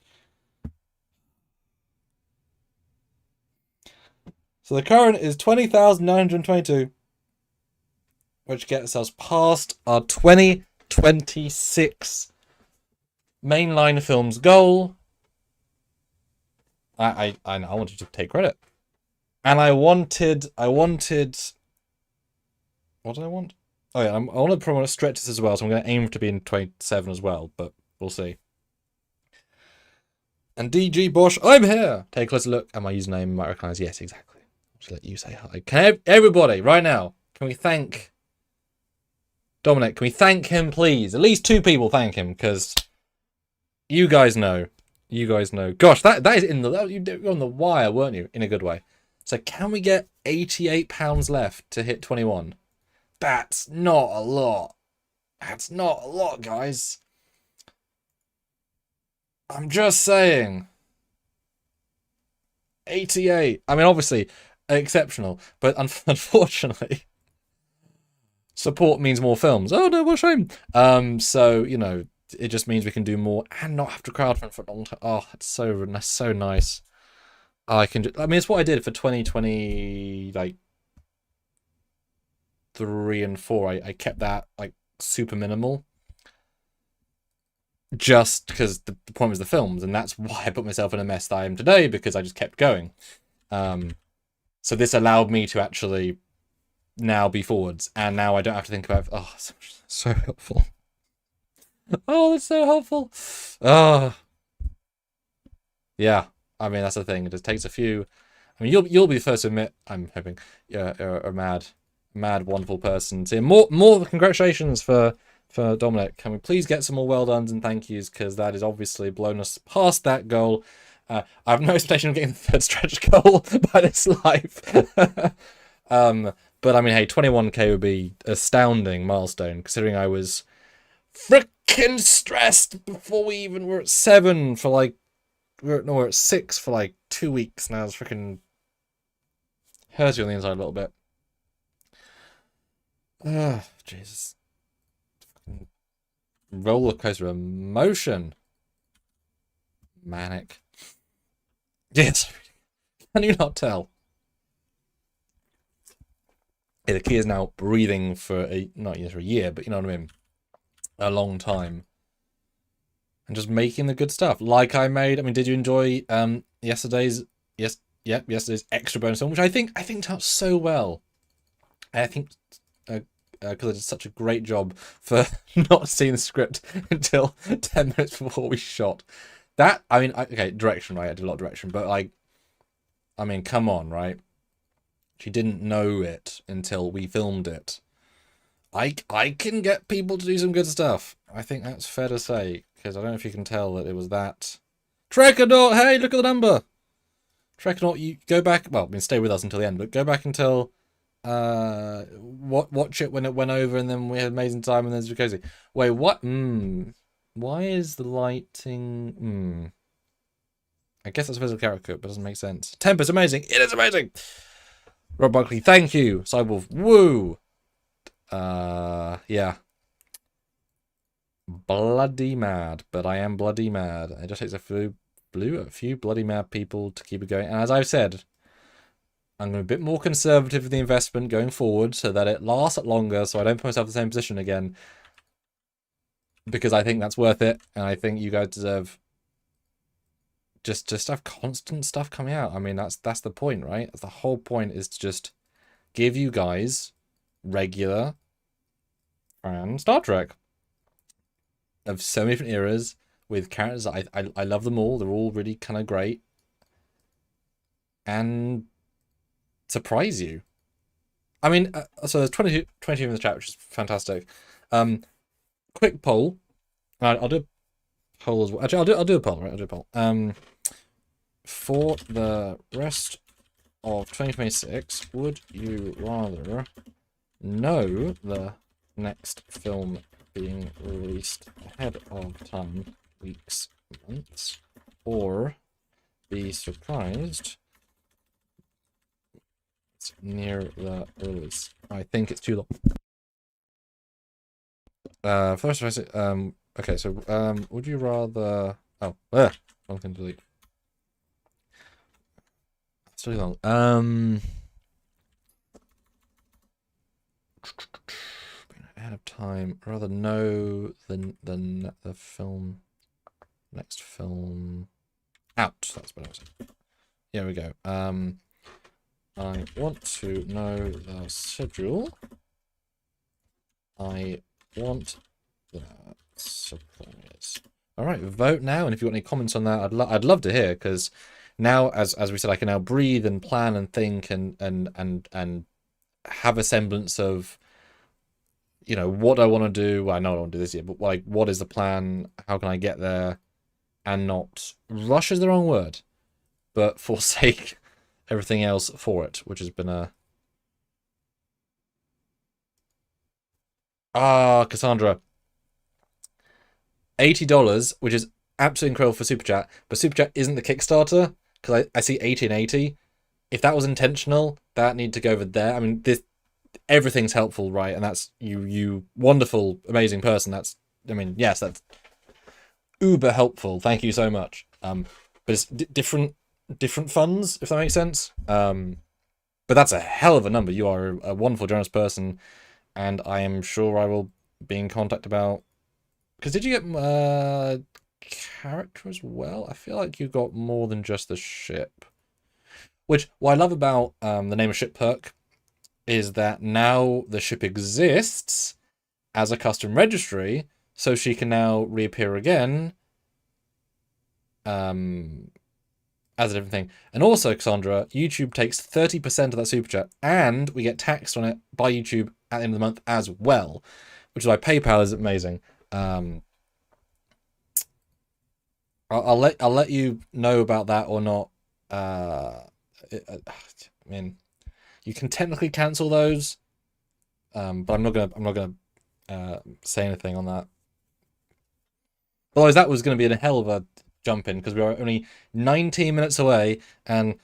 So the current is 20,922, which gets us past our 2026 mainline films goal. I wanted to take credit, and I wanted. What did I want? Oh yeah, I want to stretch this as well, so I'm going to aim to be in 27 as well, but we'll see. And DG Bosch, I'm here. Take a closer look at my username. You might recognize. Yes, exactly. Just let you say hi. Can everybody right now? Can we thank Dominic? Can we thank him, please? At least 2 people thank him, because you guys know. You guys know. Gosh, that is you were on the wire, weren't you? In a good way. So can we get £88 left to hit 21? That's not a lot. That's not a lot, guys. I'm just saying. 88. I mean, obviously, exceptional, but unfortunately, support means more films. Oh no, what a shame. So you know, it just means we can do more and not have to crowdfund for a long time. Oh, that's so nice. I mean, it's what I did for 2020, like 3 and 4. I kept that like super minimal. just because the point was the films, and that's why I put myself in a mess that I am today, because I just kept going. So this allowed me to actually now be forwards, and now I don't have to think about, oh, so helpful. Oh, that's so helpful. Oh, yeah. I mean, that's the thing. It just takes a few. I mean, you'll be the first to admit, I'm hoping, you're a mad, wonderful person. So more congratulations for Dominic. Can we please get some more well dones and thank yous, because that has obviously blown us past that goal. I have no expectation of getting the third stretch goal by this life. But I mean, hey, 21k would be astounding milestone, considering I was freaking stressed before we even were at 7 for like, we're at 6 for like 2 weeks now. It's freaking hurts you on the inside a little bit. Jesus. Roller coaster emotion. Manic. Yes. Can you not tell? Yeah, the key is now breathing for not just for a year, but you know what I mean, a long time, and just making the good stuff. Like I made. I mean, did you enjoy yesterday's extra bonus film, which I think turned out so well. I think because I did such a great job for not seeing the script until 10 minutes before we shot. That, I mean, okay, direction, right? I did a lot of direction, but like, I mean, come on, right? She didn't know it until we filmed it. I can get people to do some good stuff. I think that's fair to say, because I don't know if you can tell that it was that. Trekyard, hey, look at the number. Trekyard, you go back. Well, I mean, stay with us until the end, but go back until watch it when it went over, and then we had amazing time, and then it's cozy. Wait, what? Why is the lighting? I guess that's a physical character, but it doesn't make sense. Temper's amazing. It is amazing. Rob Buckley, thank you. Cyborg, woo. Yeah. Bloody mad, but I am bloody mad. It just takes a few bloody mad people to keep it going. And as I've said, I'm going to be a bit more conservative with the investment going forward so that it lasts longer, so I don't put myself in the same position again. Because I think that's worth it, and I think you guys deserve just have constant stuff coming out. I mean, that's the point, right? That's the whole point, is to just give you guys regular and Star Trek of so many different eras with characters. I love them all. They're all really kind of great, and surprise you. I mean, so there's 22 in the chat, which is fantastic. Quick poll. I'll do a poll as well. Actually, I'll do a poll, right? I'll do a poll. For the rest of 2026, would you rather know the next film being released ahead of time, weeks, months, or be surprised near the release? I think it's too long. First, okay, so would you rather? Oh, one can delete. It's too long. Ahead of time, rather know than the film, next film out. That's what I was saying. Here we go. I want to know the schedule. I want the surprise. All right, vote now, and if you got any comments on that, I'd love to hear, because now, as we said, I can now breathe and plan and think and have a semblance of, you know, what I want to do. Well, I know I don't want to do this yet, but like, what is the plan? How can I get there? And not rush is the wrong word, but forsake everything else for it, which has been a Cassandra. $80, which is absolutely incredible for Super Chat, but Super Chat isn't the Kickstarter, because I see 80 and 80. If that was intentional, that need to go over there. I mean, everything's helpful, right? And that's you wonderful, amazing person. That's, I mean, yes, that's uber helpful. Thank you so much. But it's different funds, if that makes sense. But that's a hell of a number. You are a wonderful, generous person, and I am sure I will be in contact about Because did you get character as well? I feel like you got more than just the ship. Which, what I love about the name of ship perk is that now the ship exists as a custom registry, so she can now reappear again as a different thing. And also, Cassandra, YouTube takes 30% of that super chat, and we get taxed on it by YouTube at the end of the month as well, which is why PayPal is amazing. I'll let you know about that or not. I mean, you can technically cancel those, but I'm not gonna say anything on that. Otherwise, that was going to be a hell of a jump in because we were only 19 minutes away, and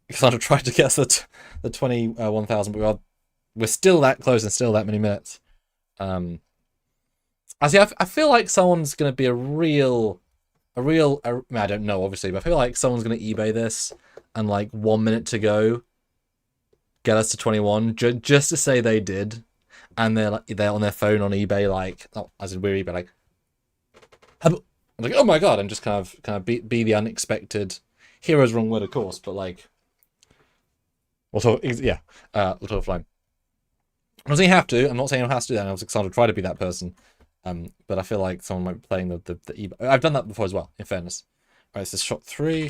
Cassandra tried to get us the 21,000, but we're still that close and still that many minutes. I feel like someone's going to be a real. I mean, I don't know, obviously, but I feel like someone's going to eBay this and like 1 minute to go, get us to 21 just to say they did, and they're on their phone on eBay like, oh, as in we're eBay like, I'm like, oh my god, and just kind of be the unexpected. Hero's wrong word, of course, but like, we'll talk offline. I'm not saying you have to. I'm not saying you have to do that. I was excited to try to be that person. But I feel like someone might be playing the eBay. I've done that before as well, in fairness. Alright, so shot 3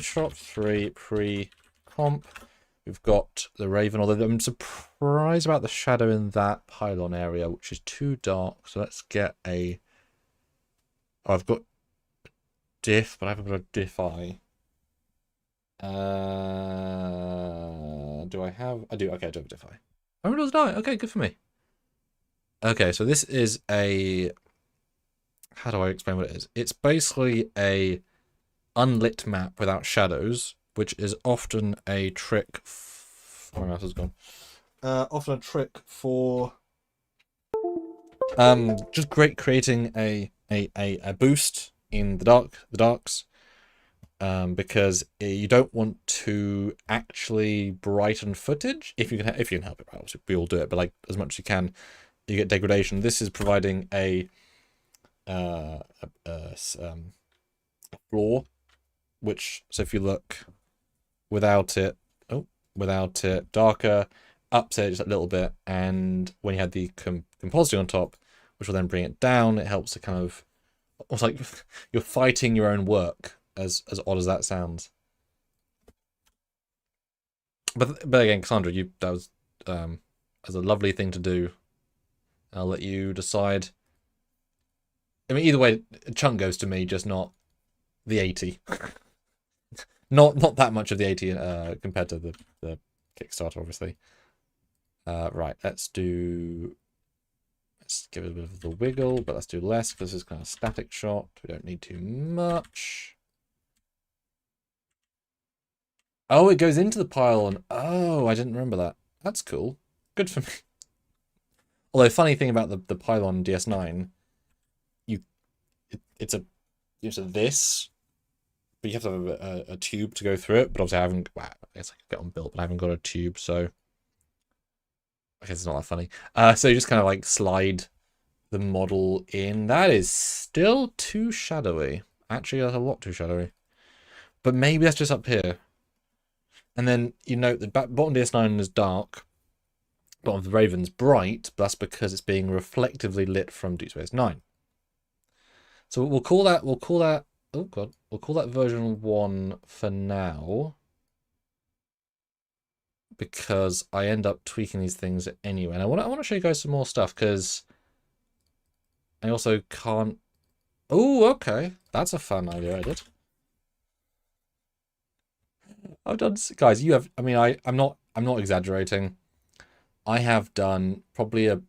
pre-comp. We've got the Raven, although I'm surprised about the shadow in that pylon area, which is too dark. So let's get a... Oh, I've got diff, but I haven't got a diff eye. Do I have... I do. Okay, I do have a diff eye. Oh, it does die. Okay, good for me. Okay, so this is a... How do I explain what it is? It's basically a unlit map without shadows, which is often a trick. My mouse is gone. Often a trick for just creating a boost in the darks, because you don't want to actually brighten footage if you can help it. Right, obviously we all do it, but like as much as you can, you get degradation. This is providing a floor, which, so if you look without it darker, ups it just a little bit, and when you had the compositing on top, which will then bring it down, it helps to kind of almost like you're fighting your own work, as odd as that sounds. But again, Cassandra, that was a lovely thing to do. I'll let you decide. I mean, either way, a chunk goes to me, just not the 80. not that much of the 80 compared to the Kickstarter, obviously. Right, let's give it a bit of the wiggle, but let's do less because this is kind of a static shot. We don't need too much. Oh, it goes into the pylon. Oh, I didn't remember that. That's cool. Good for me. Although, funny thing about the pylon DS9, it's this, but you have to have a tube to go through it. But obviously, I haven't. Well, I guess I could get on built, but I haven't got a tube, so I guess it's not that funny. So you just kind of like slide the model in. That is still too shadowy. Actually, that's a lot too shadowy. But maybe that's just up here. And then you note the bottom DS9 is dark. Bottom of the Raven's bright, but that's because it's being reflectively lit from Deep Space Nine. So we'll call that version 1 for now, because I end up tweaking these things anyway. And I want to show you guys some more stuff, because I also can't. Oh, okay, that's a fun idea I did. I've done, guys. You have. I mean, I'm not exaggerating. I have done probably and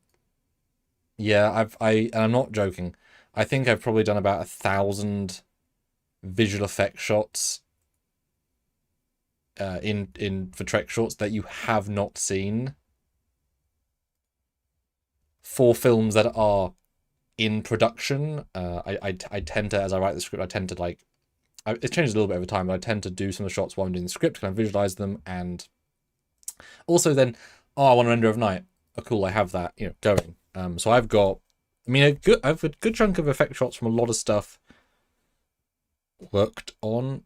I'm not joking. I think I've probably done about 1,000 visual effect shots for Trek shorts that you have not seen for films that are in production. I tend to, as I write the script, I tend to like, it changes a little bit over time, but I tend to do some of the shots while I'm doing the script, kind of visualize them, and also then, I want to render overnight. Oh, cool, I have that, going. So I've got I mean, I've a good chunk of effect shots from a lot of stuff worked on.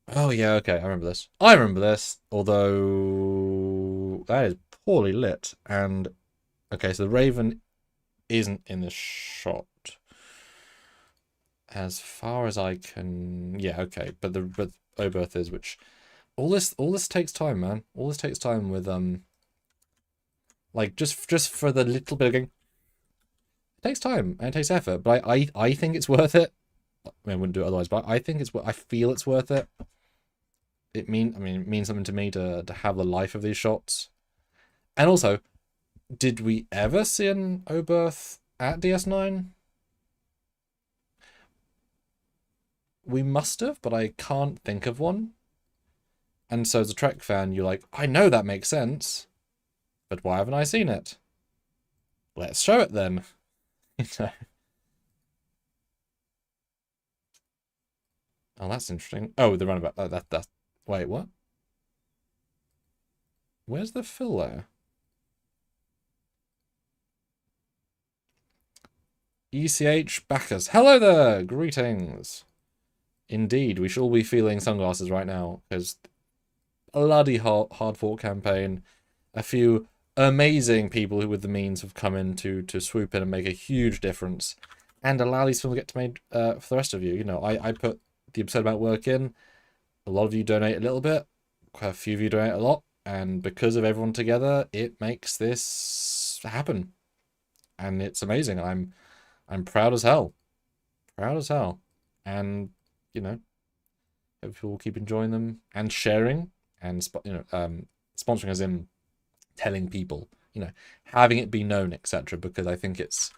Oh yeah, okay, I remember this. Although that is poorly lit. And okay, so the Raven isn't in the shot. As far as I can, yeah, okay, but Oberth is, which all this takes time, man. All this takes time with like just for the little bit of going. It takes time and it takes effort, but I think it's worth it. I mean, I wouldn't do it otherwise, but I feel it's worth it. It means something to me to have the life of these shots. And also, did we ever see an Oberth at DS9? We must have, but I can't think of one. And so as a Trek fan, you're like, I know that makes sense, but why haven't I seen it? Let's show it then. You know. Oh, that's interesting. Oh, the runabout. That. Wait, what? Where's the fill there? ECH backers. Hello there! Greetings. Indeed, we should all be feeling sunglasses right now, because bloody hard-fought campaign. A few amazing people who with the means have come in to swoop in and make a huge difference, and allow these films to get to made for the rest of you. You know, I put the absurd amount of work in. A lot of you donate a little bit, quite a few of you donate a lot, and because of everyone together, it makes this happen. And it's amazing. I'm proud as hell. Proud as hell. And, you know, hope you all keep enjoying them and sharing and, sponsoring as in telling people, you know, having it be known, etc. Because I think it's,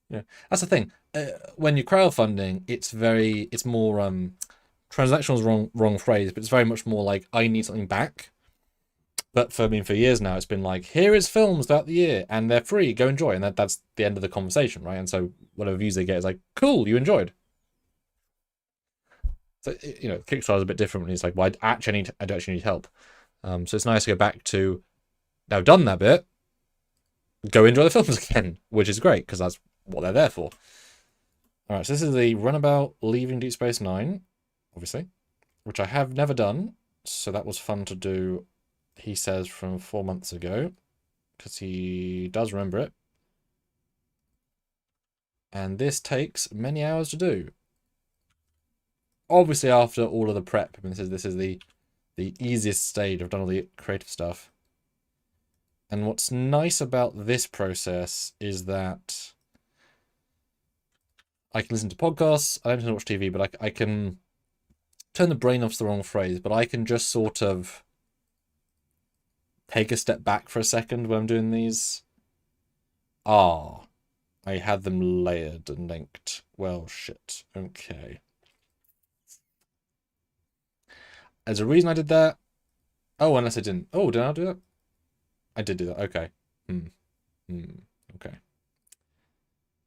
you know, that's the thing. When you're crowdfunding, it's more, transactional is wrong phrase, but it's very much more like, I need something back. But for years now, it's been like, here is films throughout the year, and they're free, go enjoy. And that's the end of the conversation, right? And so whatever views they get is like, cool, you enjoyed. So, you know, Kickstarter is a bit different when it's like, well, I do actually need help. So it's nice to go back to, now I've done that bit, go enjoy the films again, which is great, because that's what they're there for. All right, so this is the Runabout Leaving Deep Space Nine, obviously, which I have never done, so that was fun to do, he says, from 4 months ago, because he does remember it. And this takes many hours to do. Obviously, after all of the prep, I mean, this is the easiest stage. I've done all the creative stuff. And what's nice about this process is that I can listen to podcasts. I don't tend to watch TV, but I can turn the brain off's the wrong phrase, but I can just sort of take a step back for a second when I'm doing these. I had them layered and linked. Well, shit. Okay. There's a reason I did that. Oh, unless I didn't. Oh, did I do that? I did do that. Okay. Okay.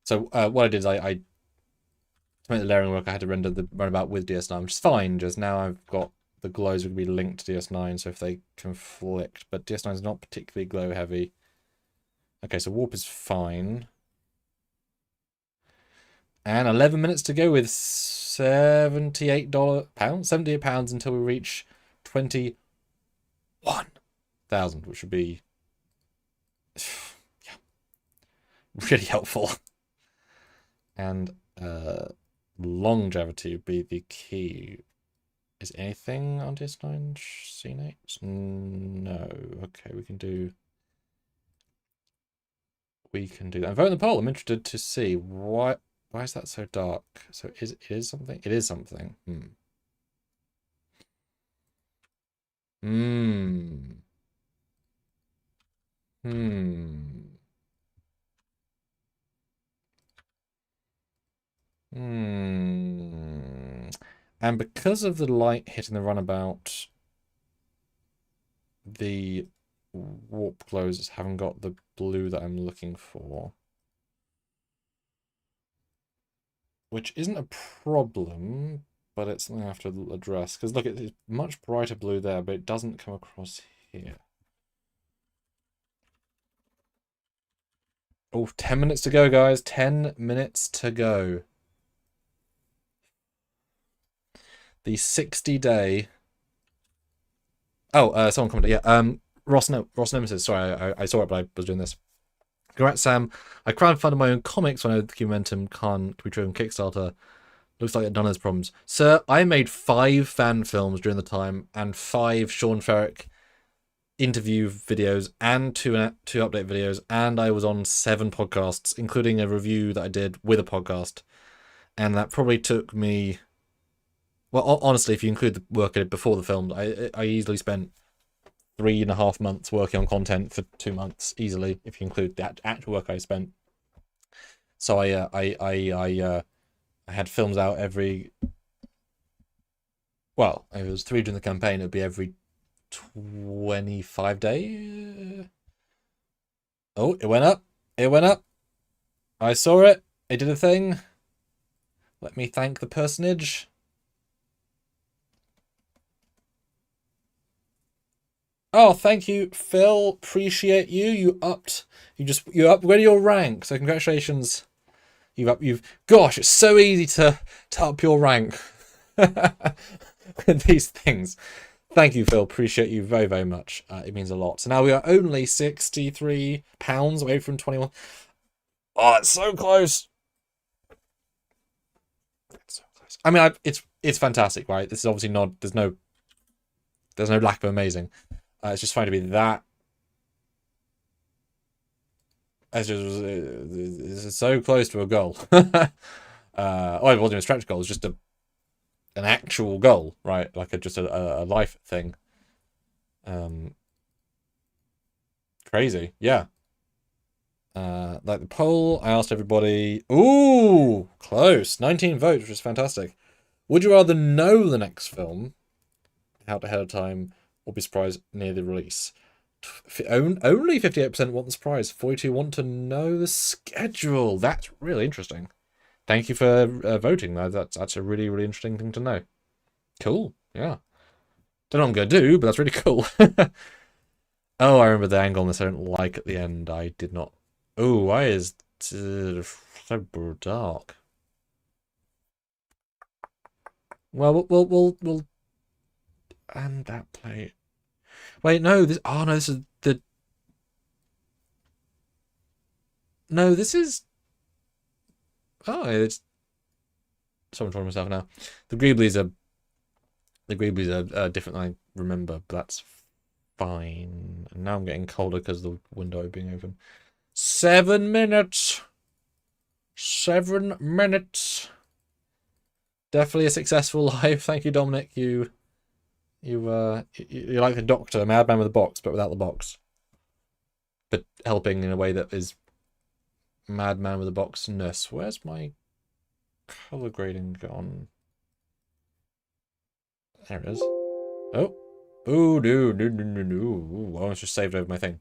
So what I did is I to make the layering work, I had to render the Runabout with DS9, which is fine. Just now I've got the glows will be linked to DS9, so if they conflict, but DS9 is not particularly glow heavy. Okay, so warp is fine. And 11 minutes to go with £78 until we reach 21,000, which would be really helpful. And longevity would be the key. Is anything on DS9 CNH? No. Okay, we can do that. And vote in the poll. I'm interested to see why is that so dark? So it is something? It is something. And because of the light hitting the Runabout, the warp glows haven't got the blue that I'm looking for. Which isn't a problem, but it's something I have to address. Because look, it's much brighter blue there, but it doesn't come across here. Oh, 10 minutes to go, guys. 10 minutes to go. The 60-day... Oh, someone commented. Yeah, Ross Nemesis. Sorry, I saw it, but I was doing this. Congrats, Sam. I crowdfunded my own comics when I the momentum can't be true on Kickstarter. Looks like none of those problems. Sir, I made 5 fan films during the time and 5 Sean Ferrick interview videos and 2 update videos, and I was on 7 podcasts, including a review that I did with a podcast. And that probably took me... Well, honestly, if you include the work I did before the film, I easily spent 3.5 months working on content for 2 months, easily, if you include the actual work I spent. So I had films out every... Well, if it was 3 during the campaign, it would be every 25 days. Oh, it went up. It went up. I saw it. It did a thing. Let me thank the personage. Oh, thank you, Phil. Appreciate you. You upgraded your rank. So congratulations. Gosh, it's so easy to up your rank with these things. Thank you, Phil. Appreciate you very, very much. It means a lot. So now we are only £63 away from 21. Oh, it's so close. It's so close. I mean, it's fantastic, right? This is obviously not. There's no lack of amazing. It's just fine to be that. It's so close to a goal. It wasn't even a stretch goal. It's just an actual goal, right? Like just a life thing. Crazy, yeah. Like the poll, I asked everybody. Ooh, close. 19 votes, which is fantastic. Would you rather know the next film out ahead of time, or be surprised near the release? Only 58% want the surprise. 42 want to know the schedule. That's really interesting. Thank you for voting. That's a really, really interesting thing to know. Cool. Yeah. Don't know what I'm going to do, but that's really cool. Oh, I remember the angle on this I don't like at the end. I did not... Oh, why is it so dark? Well, we'll... And that plate... Wait, no, this... Oh, no, this is the... No, this is... Oh, it's... Someone told myself now. The Greeblies are different than I remember, but that's fine. And now I'm getting colder because of the window being open. 7 minutes! 7 minutes! Definitely a successful live. Thank you, Dominic. You're like the Doctor, Madman with a box, but without the box. But helping in a way that is Madman with a box-ness. Where's my color grading gone? There it is. Oh. Ooh, no. I almost just saved over my thing.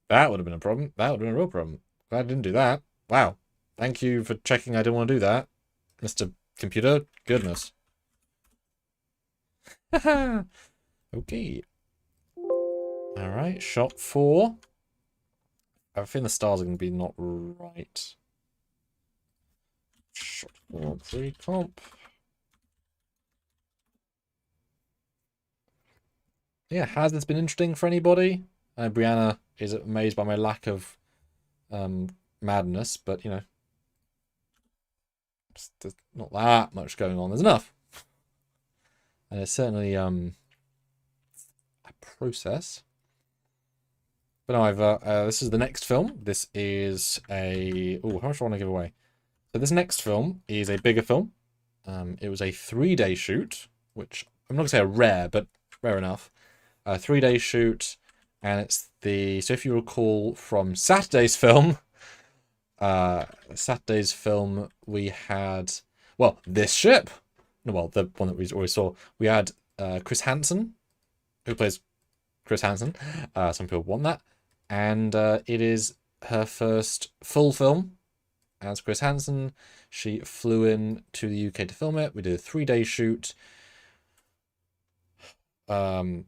That would have been a problem. That would have been a real problem. Glad I didn't do that. Wow. Thank you for checking I didn't want to do that, Mr. Computer. Goodness. Okay. Alright, shot 4. I think the stars are going to be not right. Shot 4, 3 comp. Yeah, has this been interesting for anybody? Brianna is amazed by my lack of madness, but you know, there's not that much going on. There's enough. And it's certainly a process. But no, this is the next film. This is a... Oh, how much do I want to give away? So this next film is a bigger film. It was a 3-day shoot, which I'm not going to say a rare, but rare enough. A 3-day shoot, and it's the... So if you recall from Saturday's film, we had... Well, this ship. Well, the one that we already saw. We had Chris Hansen, who plays Chris Hansen. Some people want that. And it is her first full film as Chris Hansen. She flew in to the UK to film it. We did a 3-day shoot. 1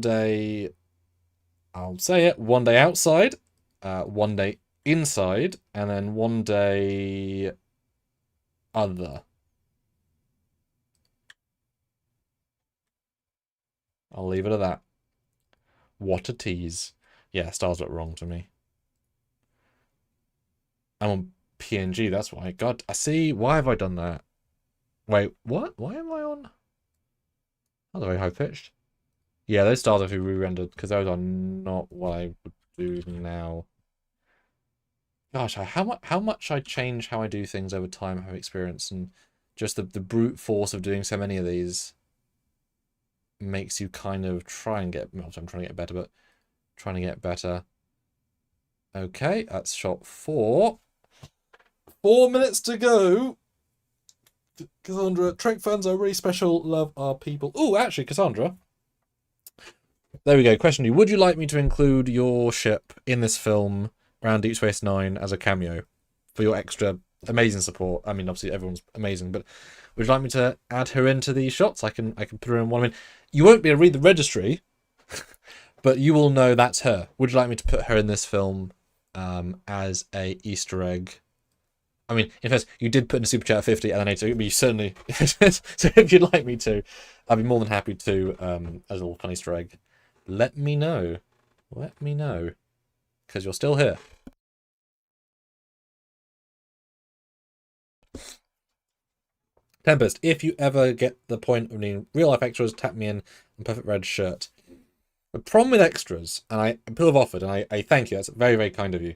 day, I'll say it, 1 day outside one day inside, and then one day other. I'll leave it at that. What a tease. Yeah, stars look wrong to me. I'm on PNG, that's why. God, I see. Why have I done that? Wait, what? Why am I on? That's very high pitched. Yeah, those stars have to be re-rendered because those are not what I would do now. Gosh, how much I change how I do things over time, have experience, and just the brute force of doing so many of these makes you kind of try and get. Well, I'm trying to get better, but trying to get better. Okay, that's shot 4. 4 minutes to go. Cassandra, Trek fans are really special. Love our people. Oh, actually, Cassandra. There we go. Question you: would you like me to include your ship in this film around Deep Space Nine as a cameo for your extra amazing support? I mean, obviously everyone's amazing, but would you like me to add her into these shots? I can put her in one. I mean, you won't be able to read the registry, but you will know that's her. Would you like me to put her in this film as a Easter egg? I mean, in fact, you did put in a super chat 50 and then 82, but you certainly. So if you'd like me to, I'd be more than happy to as a little fun Easter egg. Let me know. Let me know. Because you're still here. Tempest, if you ever get the point of needing real life extras, tap me in Perfect Red shirt. The problem with extras, and people have offered, and I thank you, that's very, very kind of you,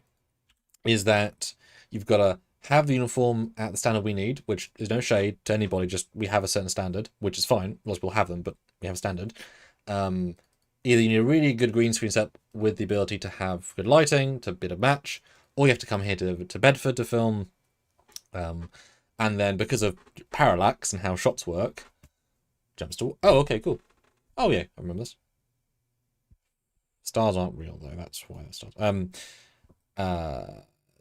is that you've got to have the uniform at the standard we need, which is no shade to anybody, just we have a certain standard, which is fine. Lots of people have them, but we have a standard. Either you need a really good green screen setup with the ability to have good lighting, to bid a match, or you have to come here to Bedford to film. And then because of parallax and how shots work, jumps to... Oh, okay, cool. Oh, yeah, I remember this. Stars aren't real, though. That's why they're stars.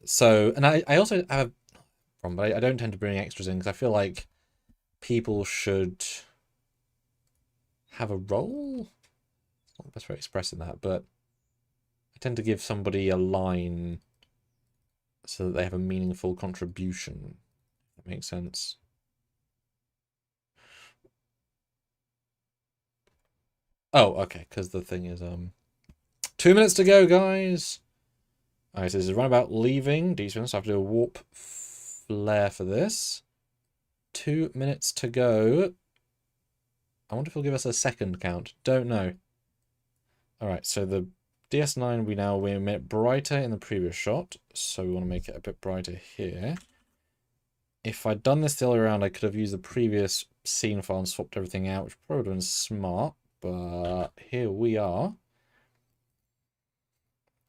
So, and I also have a problem, but I don't tend to bring extras in because I feel like people should have a role. It's not the best way of expressing that, but I tend to give somebody a line so that they have a meaningful contribution. If that makes sense. Oh, okay, because the thing is, 2 minutes to go, guys. Alright, so this is runabout leaving. So I have to do a warp flare for this. 2 minutes to go. I wonder if he'll give us a second count. Don't know. Alright, so the DS9 we made it brighter in the previous shot. So we want to make it a bit brighter here. If I'd done this the other way around, I could have used the previous scene file and swapped everything out, which probably would have been smart. But here we are.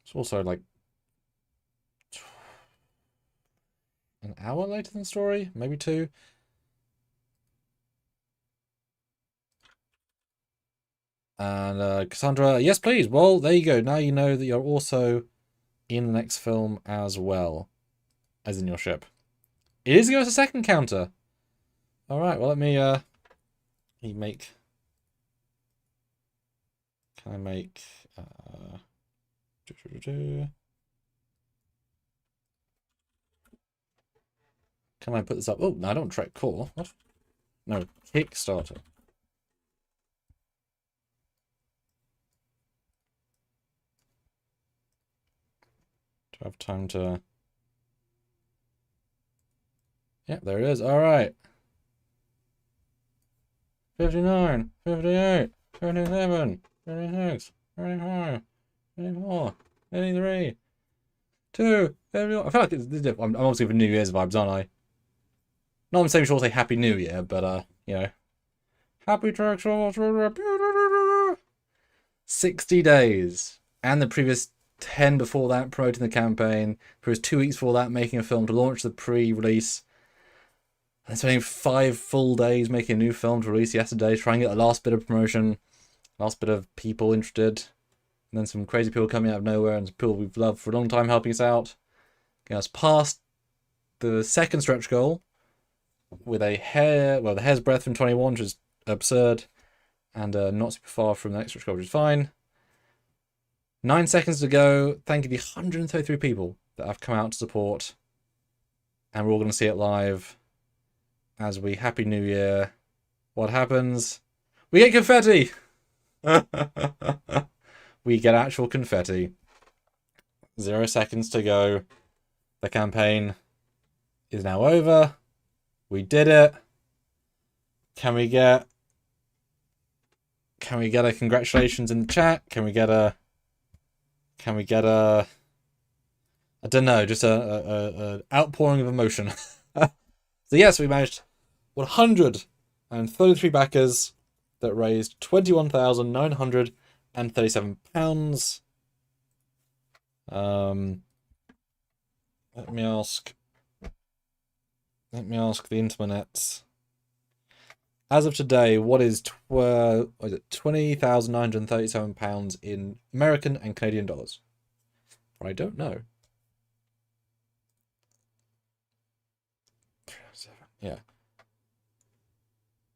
It's also like an hour later than the story, maybe 2. And Cassandra, yes please. Well, there you go. Now you know that you're also in the next film as well as in your ship. It is going to a second counter. All right. Well, let me make. Can I make? Can I put this up? Oh, no, I don't Trek Core. What? No, Kickstarter. Do I have time to... Yep, there it is. All right. 59, 58, 57, 56, 35, 34, 83, 2, 51. I feel like I'm obviously for New Year's vibes, aren't I? Not I'm saying sure to say Happy New Year, but you know, Happy Trek 60 days, and the previous 10 before that promoting the campaign. Previous 2 weeks before that making a film to launch the pre-release, and spending 5 full days making a new film to release yesterday, trying to get the last bit of promotion, last bit of people interested, and then some crazy people coming out of nowhere, and people we've loved for a long time helping us out, getting us past the second stretch goal. With the hair's breadth from 21, which is absurd, and not super far from the next stretch goal, which is fine. 9 seconds to go. Thank you to the 133 people that have come out to support. And we're all going to see it live as we Happy New Year. What happens? We get confetti! We get actual confetti. 0 seconds to go. The campaign is now over. We did it. Can we get a congratulations in the chat? Can we get a I don't know, just a outpouring of emotion. So yes, we managed 133 backers that raised £21,937. Let me ask the internets. As of today, what is £20,937 in American and Canadian dollars? I don't know. Yeah.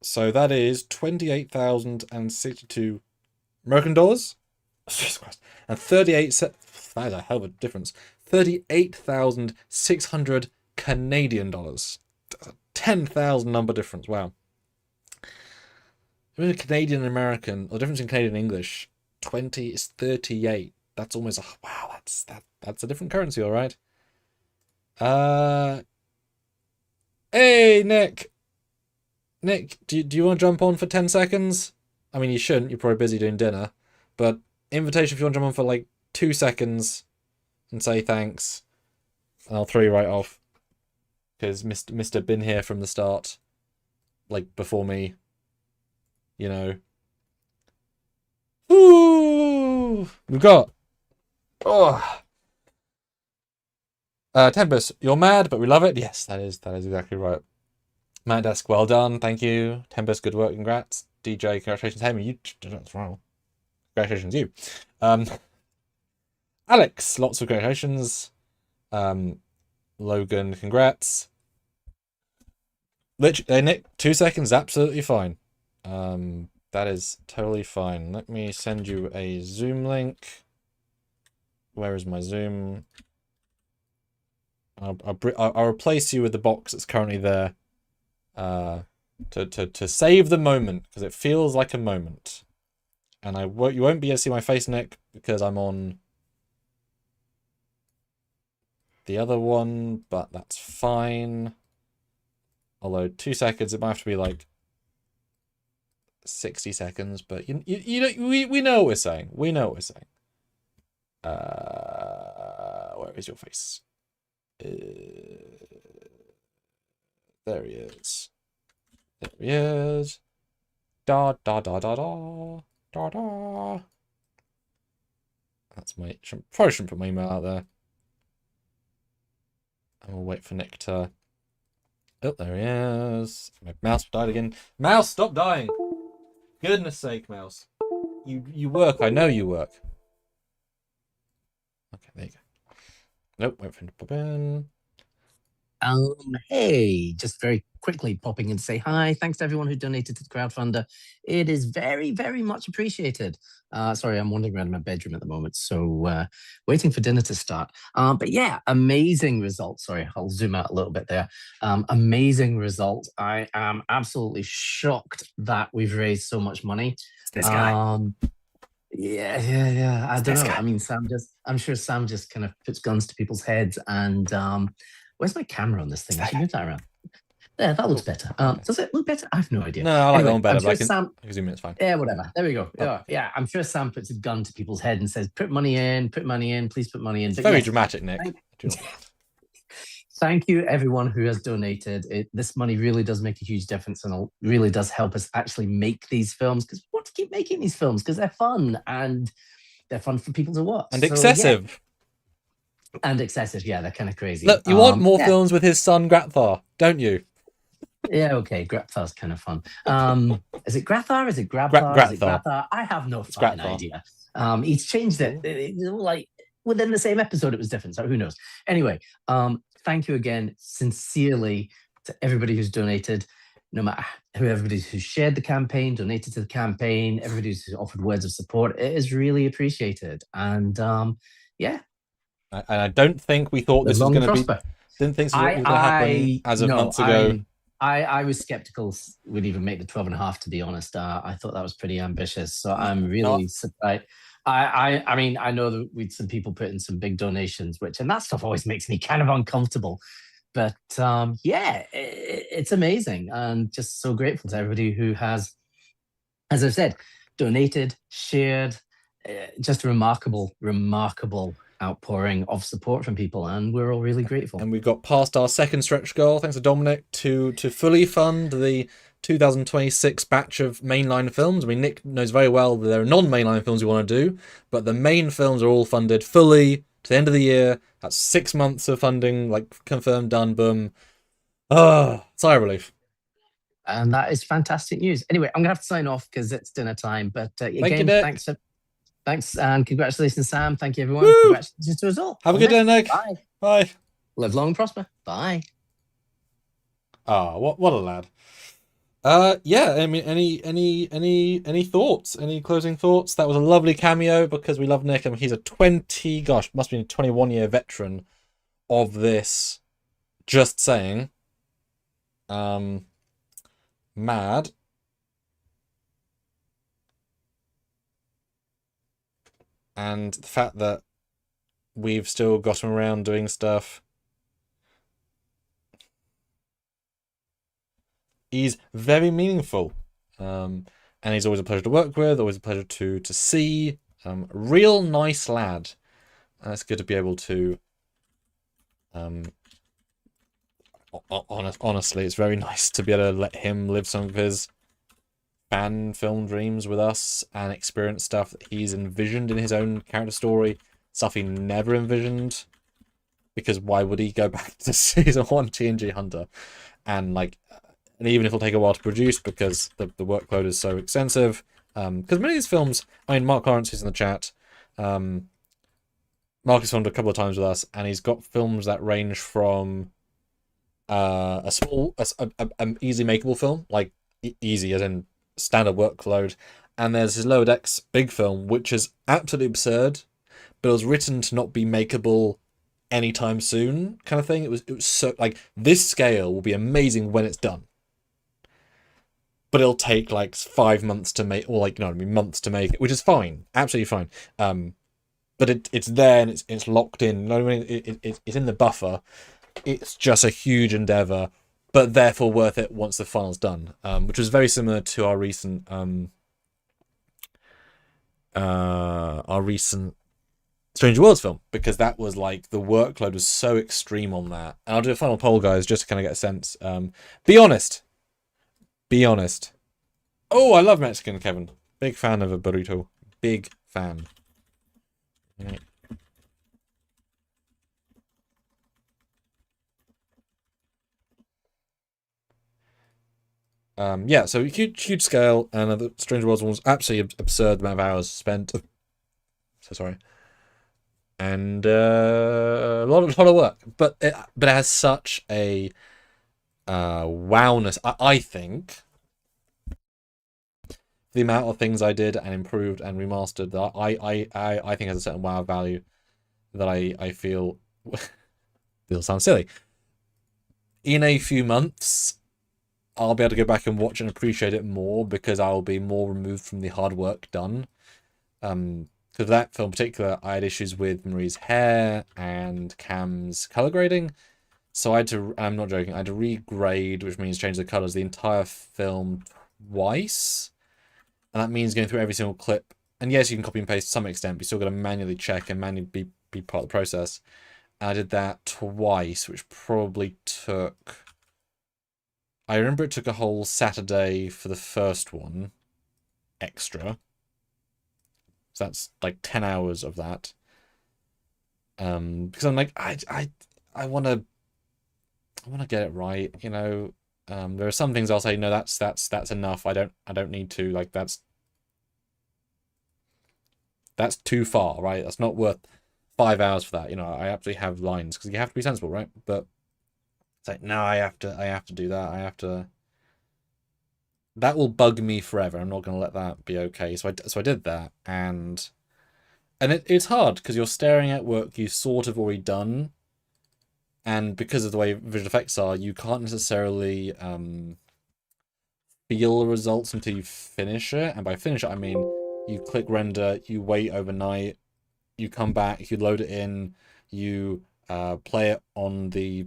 So that is 28,062 American dollars. Jesus Christ. And that is a hell of a difference. 38,600 Canadian dollars. That's a 10,000 number difference. Wow. Canadian and American, or the difference in Canadian and English, 20 is 38. That's almost wow. That's a different currency, all right. Hey, Nick. Nick, do you want to jump on for 10 seconds? I mean, you shouldn't. You're probably busy doing dinner. But invitation if you want to jump on for like 2 seconds and say thanks. And I'll throw you right off. Because Mr. been here from the start. Like, before me. You know. Ooh! We've got... Oh! Tempest, you're mad, but we love it. Yes, that is exactly right. Matt Desk, well done, thank you. Tempest, good work, congrats. DJ, congratulations. Hey, you that's wrong. Congratulations, you. Alex, lots of congratulations. Logan, congrats. Literally, Nick, 2 seconds, absolutely fine. That is totally fine. Let me send you a Zoom link. Where is my Zoom? I'll replace you with the box that's currently there, to save the moment, because it feels like a moment. And you won't be able to see my face, Nick, because I'm on the other one, but that's fine. Although 2 seconds, it might have to be like 60 seconds, but you know, we know what we're saying. We know what we're saying. Where is your face? There he is. There he is. Da da da da da da da. That's my. Probably shouldn't put my email out there. And we'll wait for Nick to. Oh, there he is. My mouse died again. Mouse, stop dying! Goodness sake, mouse. You work. I know you work. Okay, there you go. Nope, wait for him to pop in. Hey, just very quickly popping in to say hi. Thanks to everyone who donated to the crowdfunder. It is very, very much appreciated. Sorry, I'm wandering around my bedroom at the moment, so waiting for dinner to start. But yeah, amazing result. Sorry, I'll zoom out a little bit there. Amazing result. I am absolutely shocked that we've raised so much money. This guy. Yeah. I don't know. I mean, I'm sure Sam just kind of puts guns to people's heads. And where's my camera on this thing? I should move that around. There, that looks better. Does it look better? I have no idea. No, I like that one better. Sure I can zoom in, it's fine. Yeah, whatever. There we go. Yeah, I'm sure Sam puts a gun to people's head and says, put money in, please put money in. It's very dramatic, Nick. Thank you, everyone who has donated. This money really does make a huge difference, and it really does help us actually make these films, because we want to keep making these films because they're fun and they're fun for people to watch. And excessive. Yeah. And excessive, yeah, they're kind of crazy. Look, you want more films with his son Grathar, don't you? Yeah, okay, Grathar's kind of fun. Is it Grathar? Is it Grabthar? Is it Grathar? I have no fucking idea. He's changed it. Like within the same episode, it was different, so who knows? Anyway, thank you again, sincerely, to everybody who's donated. no matter who everybody who shared the campaign, donated to the campaign, everybody who's offered words of support. It is really appreciated. And yeah. And I don't think we thought this was going to be. Didn't think this was going to happen as of months ago. I was skeptical we'd even make the 12.5, to be honest. I thought that was pretty ambitious. So I'm really surprised. I mean, I know that we'd some people put in some big donations, and that stuff always makes me kind of uncomfortable. But yeah, it's amazing, and just so grateful to everybody who has, as I've said, donated, shared. Just a remarkable outpouring of support from people, and we're all really grateful. And we've got past our second stretch goal, thanks to Dominic, to fully fund the 2026 batch of mainline films. I mean, Nick knows very well that there are non-mainline films we want to do, but the main films are all funded fully to the end of the year. That's 6 months of funding, like confirmed, done, boom. Sigh of relief. And that is fantastic news. Anyway, I'm gonna have to sign off because it's dinner time. But again, thanks and congratulations, Sam. Thank you, everyone. Woo! Congratulations to us all. Have a good day, Nick. Bye. Bye. Live long and prosper. Bye. What a lad. Yeah, I mean, any thoughts? Any closing thoughts? That was a lovely cameo because we love Nick. I mean, he's a must be a 21-year veteran of this. Just saying. Mad. And the fact that we've still got him around doing stuff. He's very meaningful. And he's always a pleasure to work with, always a pleasure to see. Real nice lad. And it's good to be able to... honestly, it's very nice to be able to let him live some of his fan film dreams with us and experience stuff that he's envisioned in his own character story, stuff he never envisioned, because why would he go back to season 1 TNG Hunter? And even if it'll take a while to produce because the workload is so extensive, because many of these films, I mean, Mark Lawrence is in the chat, Mark has filmed a couple of times with us, and he's got films that range from a small, easily makeable film, like easy as in standard workload, and there's his Lower Decks big film, which is absolutely absurd, but it was written to not be makeable anytime soon, kind of thing. It was so like, this scale will be amazing when it's done, but it'll take like 5 months to make, or like, you know what I mean, months to make it, which is fine, absolutely fine. But it's there and it's locked in. You know what I mean? It's in the buffer. It's just a huge endeavor, but therefore worth it once the final's done, which was very similar to our recent Strange Worlds film, because that was like, the workload was so extreme on that. And I'll do a final poll, guys, just to kind of get a sense. Be honest. Oh, I love Mexican, Kevin. Big fan of a burrito. Big fan. Right. Yeah, so huge scale, and the Stranger Worlds one was absolutely absurd the amount of hours spent. So sorry. And a lot of work, but it has such a wowness. I think the amount of things I did and improved and remastered, that I think has a certain wow value that I feel it'll sound silly. In a few months, I'll be able to go back and watch and appreciate it more, because I'll be more removed from the hard work done. Because that film in particular, I had issues with Marie's hair and Cam's color grading. So I had to, I'm not joking, I had to regrade, which means change the colors, the entire film twice. And that means going through every single clip. And yes, you can copy and paste to some extent, but you still got to manually check and manually be part of the process. And I did that twice, which probably took... I remember it took a whole Saturday for the first one, extra. So that's like 10 hours of that. Because I'm like, I want to get it right, you know. There are some things I'll say, no, that's enough. I don't need to, like, that's too far, right? That's not worth 5 hours for that. You know, I absolutely have lines, because you have to be sensible, right? But it's like, no, I have to do that. I have to that will bug me forever. I'm not going to let that be okay. So I did that, and it's hard because you're staring at work you've sort of already done, and because of the way visual effects are, you can't necessarily feel the results until you finish it. And by finish it, I mean you click render, you wait overnight, you come back, you load it in, you play it on the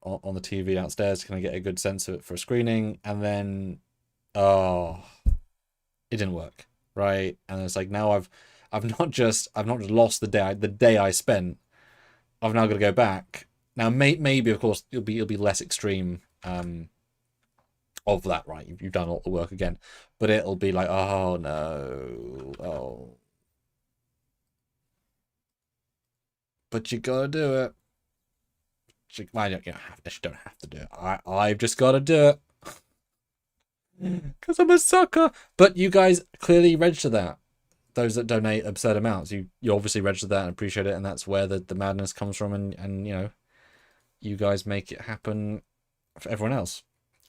TV downstairs to kind of get a good sense of it for a screening, and then it didn't work, right? And it's like now I've not just lost the day I spent. I've now got to go back. Now maybe of course it'll be less extreme of that, right? You've done all the work again, but it'll be like, oh no, oh. But you gotta do it. You don't have to do it. I've just gotta do it. Because I'm a sucker. But you guys clearly register that. Those that donate absurd amounts. You obviously register that and appreciate it, and that's where the madness comes from, and you know, you guys make it happen for everyone else.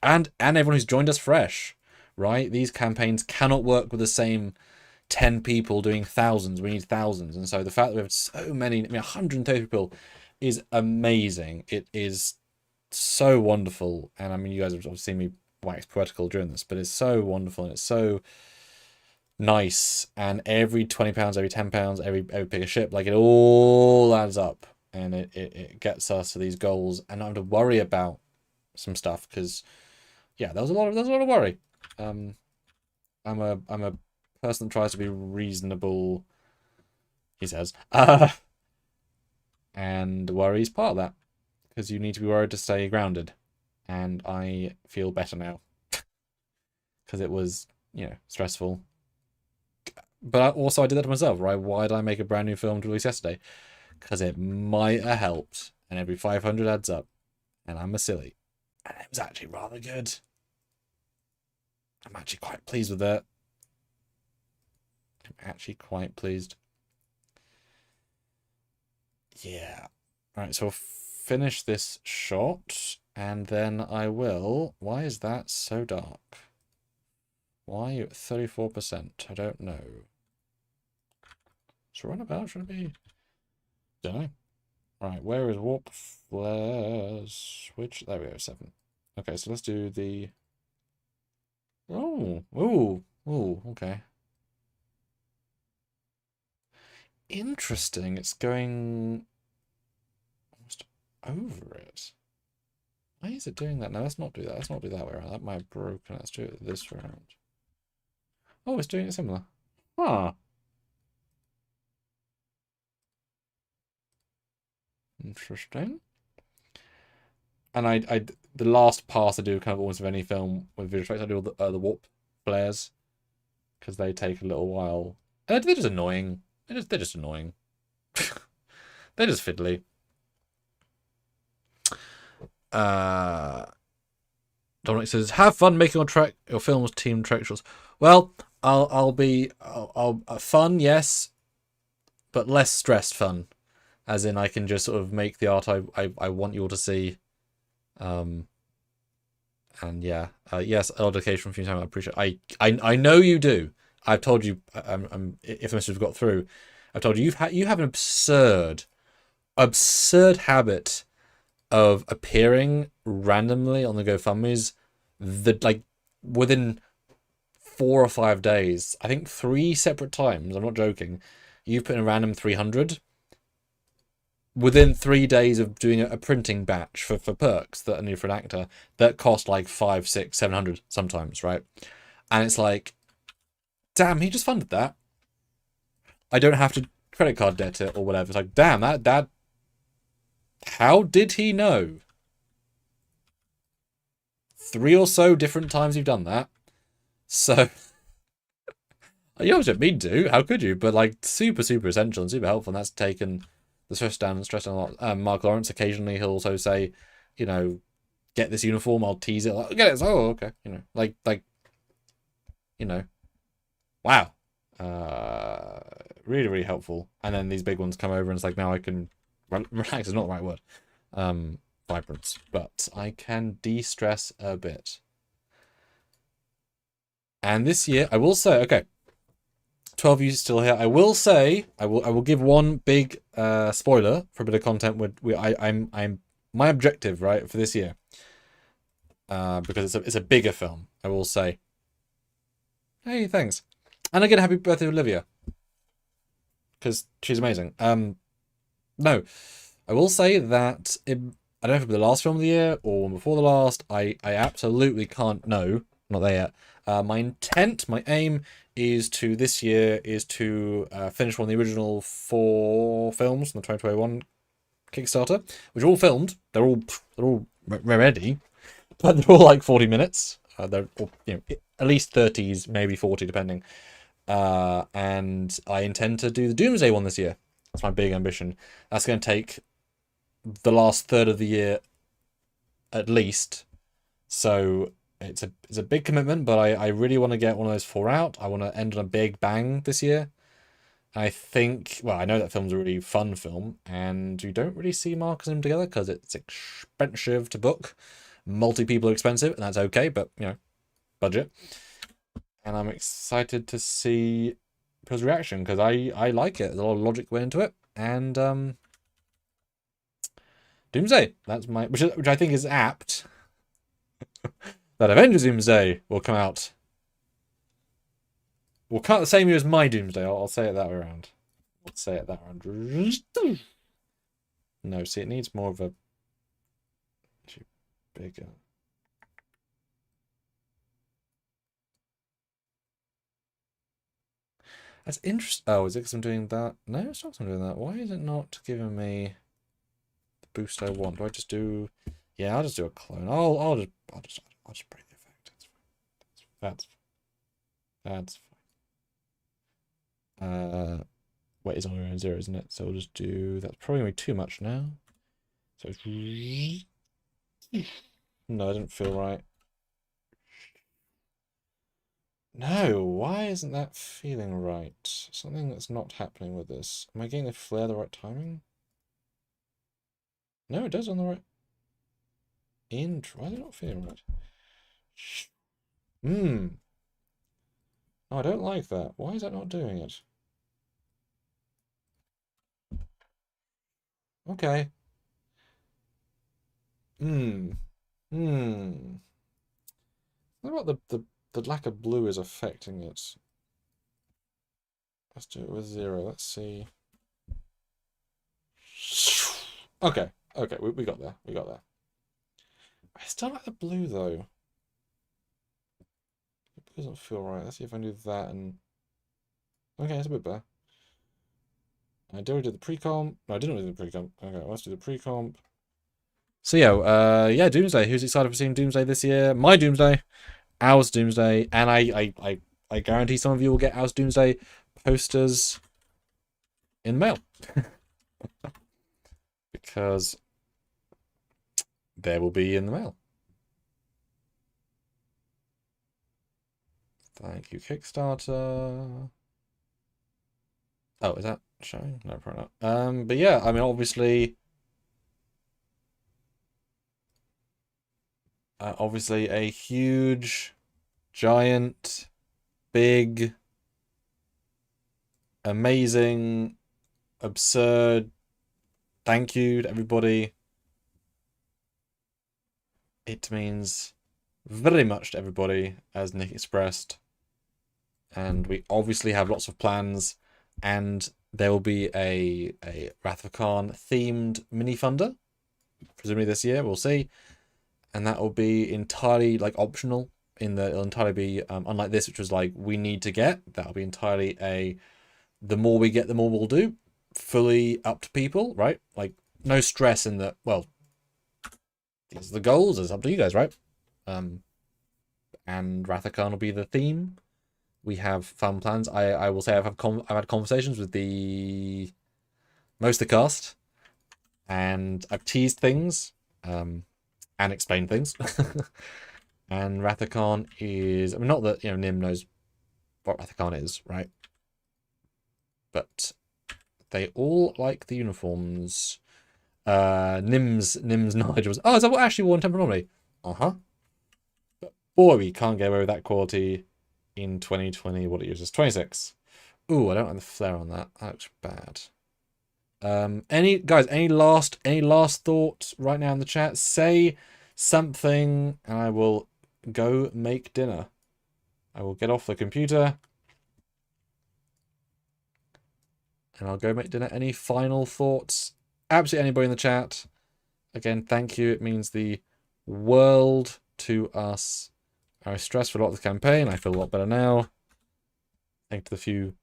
And everyone who's joined us fresh, right? These campaigns cannot work with the same 10 people doing thousands. We need thousands. And so the fact that we have so many, I mean, 130 people is amazing. It is so wonderful. And I mean, you guys have seen me wax poetical during this, but it's so wonderful and it's so nice. And every £20, every £10, every pick a ship, like it all adds up, and it gets us to these goals and not have to worry about some stuff, because yeah, there was a lot of worry. I'm a person that tries to be reasonable, he says, and worry is part of that, because you need to be worried to stay grounded, and I feel better now because it was, you know, stressful. But also I did that to myself, right? Why did I make a brand new film to release yesterday? Because it might have helped, and every 500 adds up, and I'm a silly, and it was actually rather good. I'm actually quite pleased with it. I'm actually quite pleased. Yeah. Alright, so I'll finish this shot, and then I will... Why is that so dark? Why are you at 34%? I don't know. So run about, should it be? Don't know. Right, where is warp flares? Which... There we go, 7. Okay, so let's do the... Oh, okay. Interesting, it's going almost over it. Why is it doing that? No, let's not do that. Let's not do that way around. That might have broken. Let's do it this round. Oh, it's doing it similar. Huh. Interesting. And the last pass I do kind of almost of any film with visual effects, I do all the warp flares, because they take a little while. They're just annoying. They're just annoying. They're just fiddly. Dominic says, "Have fun making your films team Trek shots." Well, I'll fun, yes, but less stressed fun, as in I can just sort of make the art I want you all to see. And yeah, yes, a lot of dedication from you. I appreciate. I know you do. I've told you. If the message got through, I've told you you have an absurd habit of appearing randomly on the GoFundMe's that, like, within 4 or 5 days, I think 3 separate times, I'm not joking, you've put in a random 300 within 3 days of doing a printing batch for perks that are new for an actor that cost like 500, 600, 700 sometimes, right? And it's like, damn, he just funded that. I don't have to credit card debt it or whatever. It's like, damn, that how did he know? 3 or so different times you've done that. So you obviously didn't mean to. How could you? But like, super, super essential and super helpful. And that's taken the stress down a lot. Mark Lawrence, occasionally he'll also say, you know, get this uniform. I'll tease it. Like, get it. Oh, okay. You know, like, you know, wow. Really, really helpful. And then these big ones come over and it's like, now I can relax is not the right word. Vibrance, but I can de-stress a bit. And this year, I will say, okay, 12 of you still here. I will say, I will give one big spoiler for a bit of content. I'm my objective, right, for this year, because it's a bigger film. I will say, hey, thanks, and again, happy birthday, Olivia, because she's amazing. No, I will say that I don't know if it'll be the last film of the year or one before the last. I absolutely can't know. Not there yet. My intent, my aim is to this year is to finish one of the original 4 films from the 2021 Kickstarter, which are all filmed. They're all ready, but they're all like 40 minutes. They're all, at least 30s, maybe 40, depending. And I intend to do the Doomsday one this year. That's my big ambition. That's going to take the last third of the year, at least. So it's a big commitment, but I really want to get one of those 4 out. I want to end on a big bang this year. I think, well, I know that film's a really fun film, and you don't really see Marcus and him together because it's expensive to book. Multi-people are expensive, and that's okay, but, budget. And I'm excited to see his reaction, because I like it. There's a lot of logic went into it. And Doomsday, that's my, which I think is apt. That Avengers Doomsday will come out. Will come out the same year as my Doomsday. I'll say it that way around. Let's say it that round. No, see, it needs more of a bigger. That's interesting. Oh, is it because I'm doing that? No, it's not because I'm doing that. Why is it not giving me the boost I want? Do I just do? Yeah, I'll just do a clone. I'll just break the effect. That's fine. Wait, it's only around 0, isn't it? So we'll just do. That's probably gonna be too much now. So it's... No, I didn't feel right. No, why isn't that feeling right? Something that's not happening with this. Am I getting the flare the right timing? No, it does on the right. Why is it not feeling right? No, I don't like that. Why is that not doing it? Okay. What about the lack of blue is affecting it? Let's do it with 0. Let's see. Okay, we got there. We got there. I still like the blue though. It doesn't feel right. Let's see if I do that and. Okay, it's a bit better. I did the pre-comp. No, I didn't do the pre-comp. Okay, let's do the pre-comp. So yeah, Doomsday. Who's excited for seeing Doomsday this year? My Doomsday, ours Doomsday, and I guarantee some of you will get ours Doomsday posters in the mail. Because they will be in the mail. Thank you, Kickstarter. Oh, is that showing? No, probably not. But yeah, I mean, obviously a huge, giant, big, amazing, absurd thank you to everybody. It means very much to everybody, as Nick expressed. And we obviously have lots of plans, and there will be a Wrath of Khan themed mini funder, presumably this year, we'll see. And that will be entirely like optional, in that it'll entirely be unlike this, which was like we need to get. That'll be entirely the more we get, the more we'll do. Fully up to people, right? Like no stress in that. Well, these are the goals. It's up to you guys, right? And Wrath of Khan will be the theme. We have fun plans. I will say I've had conversations with most of the cast, and I've teased things, and explained things. And Wrath of Khan is, I mean, not that Nim knows what Wrath of Khan is, right? But they all like the uniforms. Nim's knowledge was, oh, is that what Ashley wore in Temple Anomaly? But boy, we can't get away with that quality in 2020. What it uses 26. Ooh, I don't like the flare on that. That looks bad. Any last thoughts right now in the chat? Say something, and I will go make dinner. I will get off the computer, and I'll go make dinner. Any final thoughts? Absolutely anybody in the chat. Again, thank you. It means the world to us. I was stressed for a lot of the campaign. I feel a lot better now. Thank to the few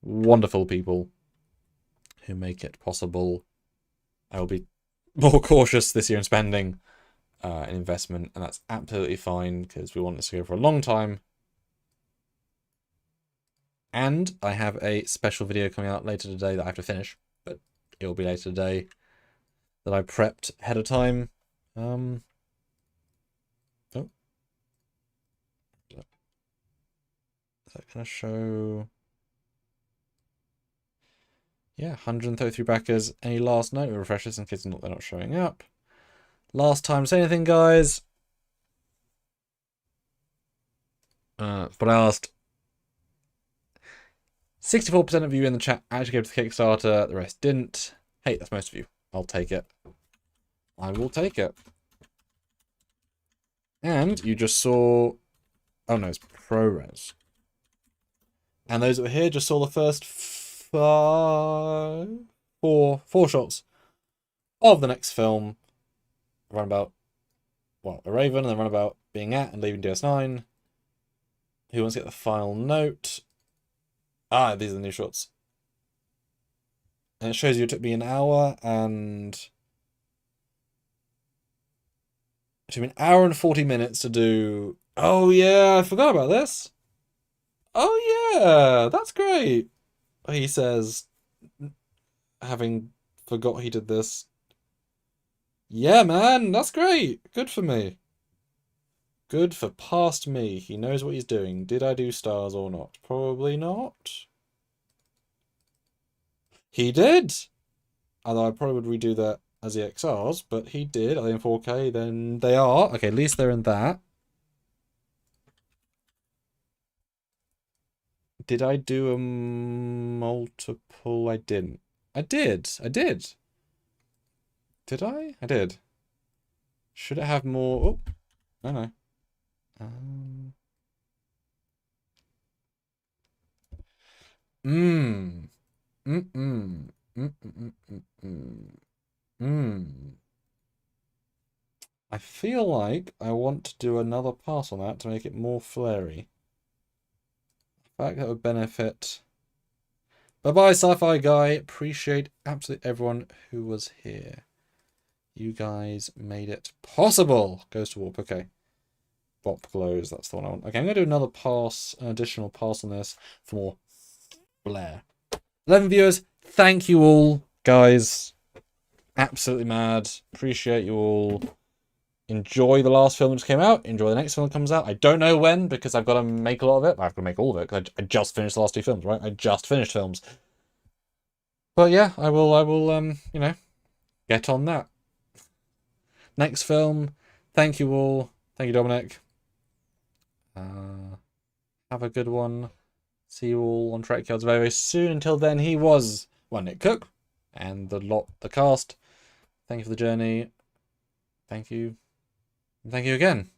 wonderful people who make it possible. I will be more cautious this year in spending an investment, and that's absolutely fine because we want this to go for a long time. And I have a special video coming out later today that I have to finish, but it will be later today, that I prepped ahead of time. Oh. Is that going to show? Yeah, 133 backers. Any last note? We'll refresh this in case they're not showing up. Last time, say anything, guys. But I asked. 64% of you in the chat actually gave to the Kickstarter. The rest didn't. Hey, that's most of you. I'll take it. I will take it. And you just saw... Oh no, it's ProRes. And those that were here just saw the first four shots of the next film. Run about, well, a Raven, and then run about being at and leaving DS9. Who wants to get the final note? Ah, these are the new shots. And it shows you it took me an hour and... It took me an hour and 40 minutes to do... Oh yeah, I forgot about this. Oh yeah, that's great. He says, having forgot he did this. Yeah, man, that's great. Good for me. Good for past me. He knows what he's doing. Did I do stars or not? Probably not. He did. Although I probably would redo that as the XRs, but he did. Are they in 4K? Then they are. Okay, at least they're in that. Did I do a multiple? I didn't. I did. Did I? I did. Should it have more? Oh, no. I feel like I want to do another pass on that to make it more flary. In fact, that would benefit. Bye-bye, Sci-Fi Guy. Appreciate absolutely everyone who was here. You guys made it possible. Goes to warp. Okay. Bop glows. That's the one I want. Okay, I'm going to do another pass, an additional pass on this for more flair. 11 viewers. Thank you all, guys. Absolutely mad. Appreciate you all. Enjoy the last film that just came out. Enjoy the next film that comes out. I don't know when because I've got to make a lot of it. I've got to make all of it because I just finished the last two films, right? I just finished films. But yeah, I will, you know, get on that. Next film. Thank you all. Thank you, Dominic. Have a good one. See you all on Trekyards very, very soon. Until then, he was Nick Cook and the cast. Thank you for the journey. Thank you. And thank you again.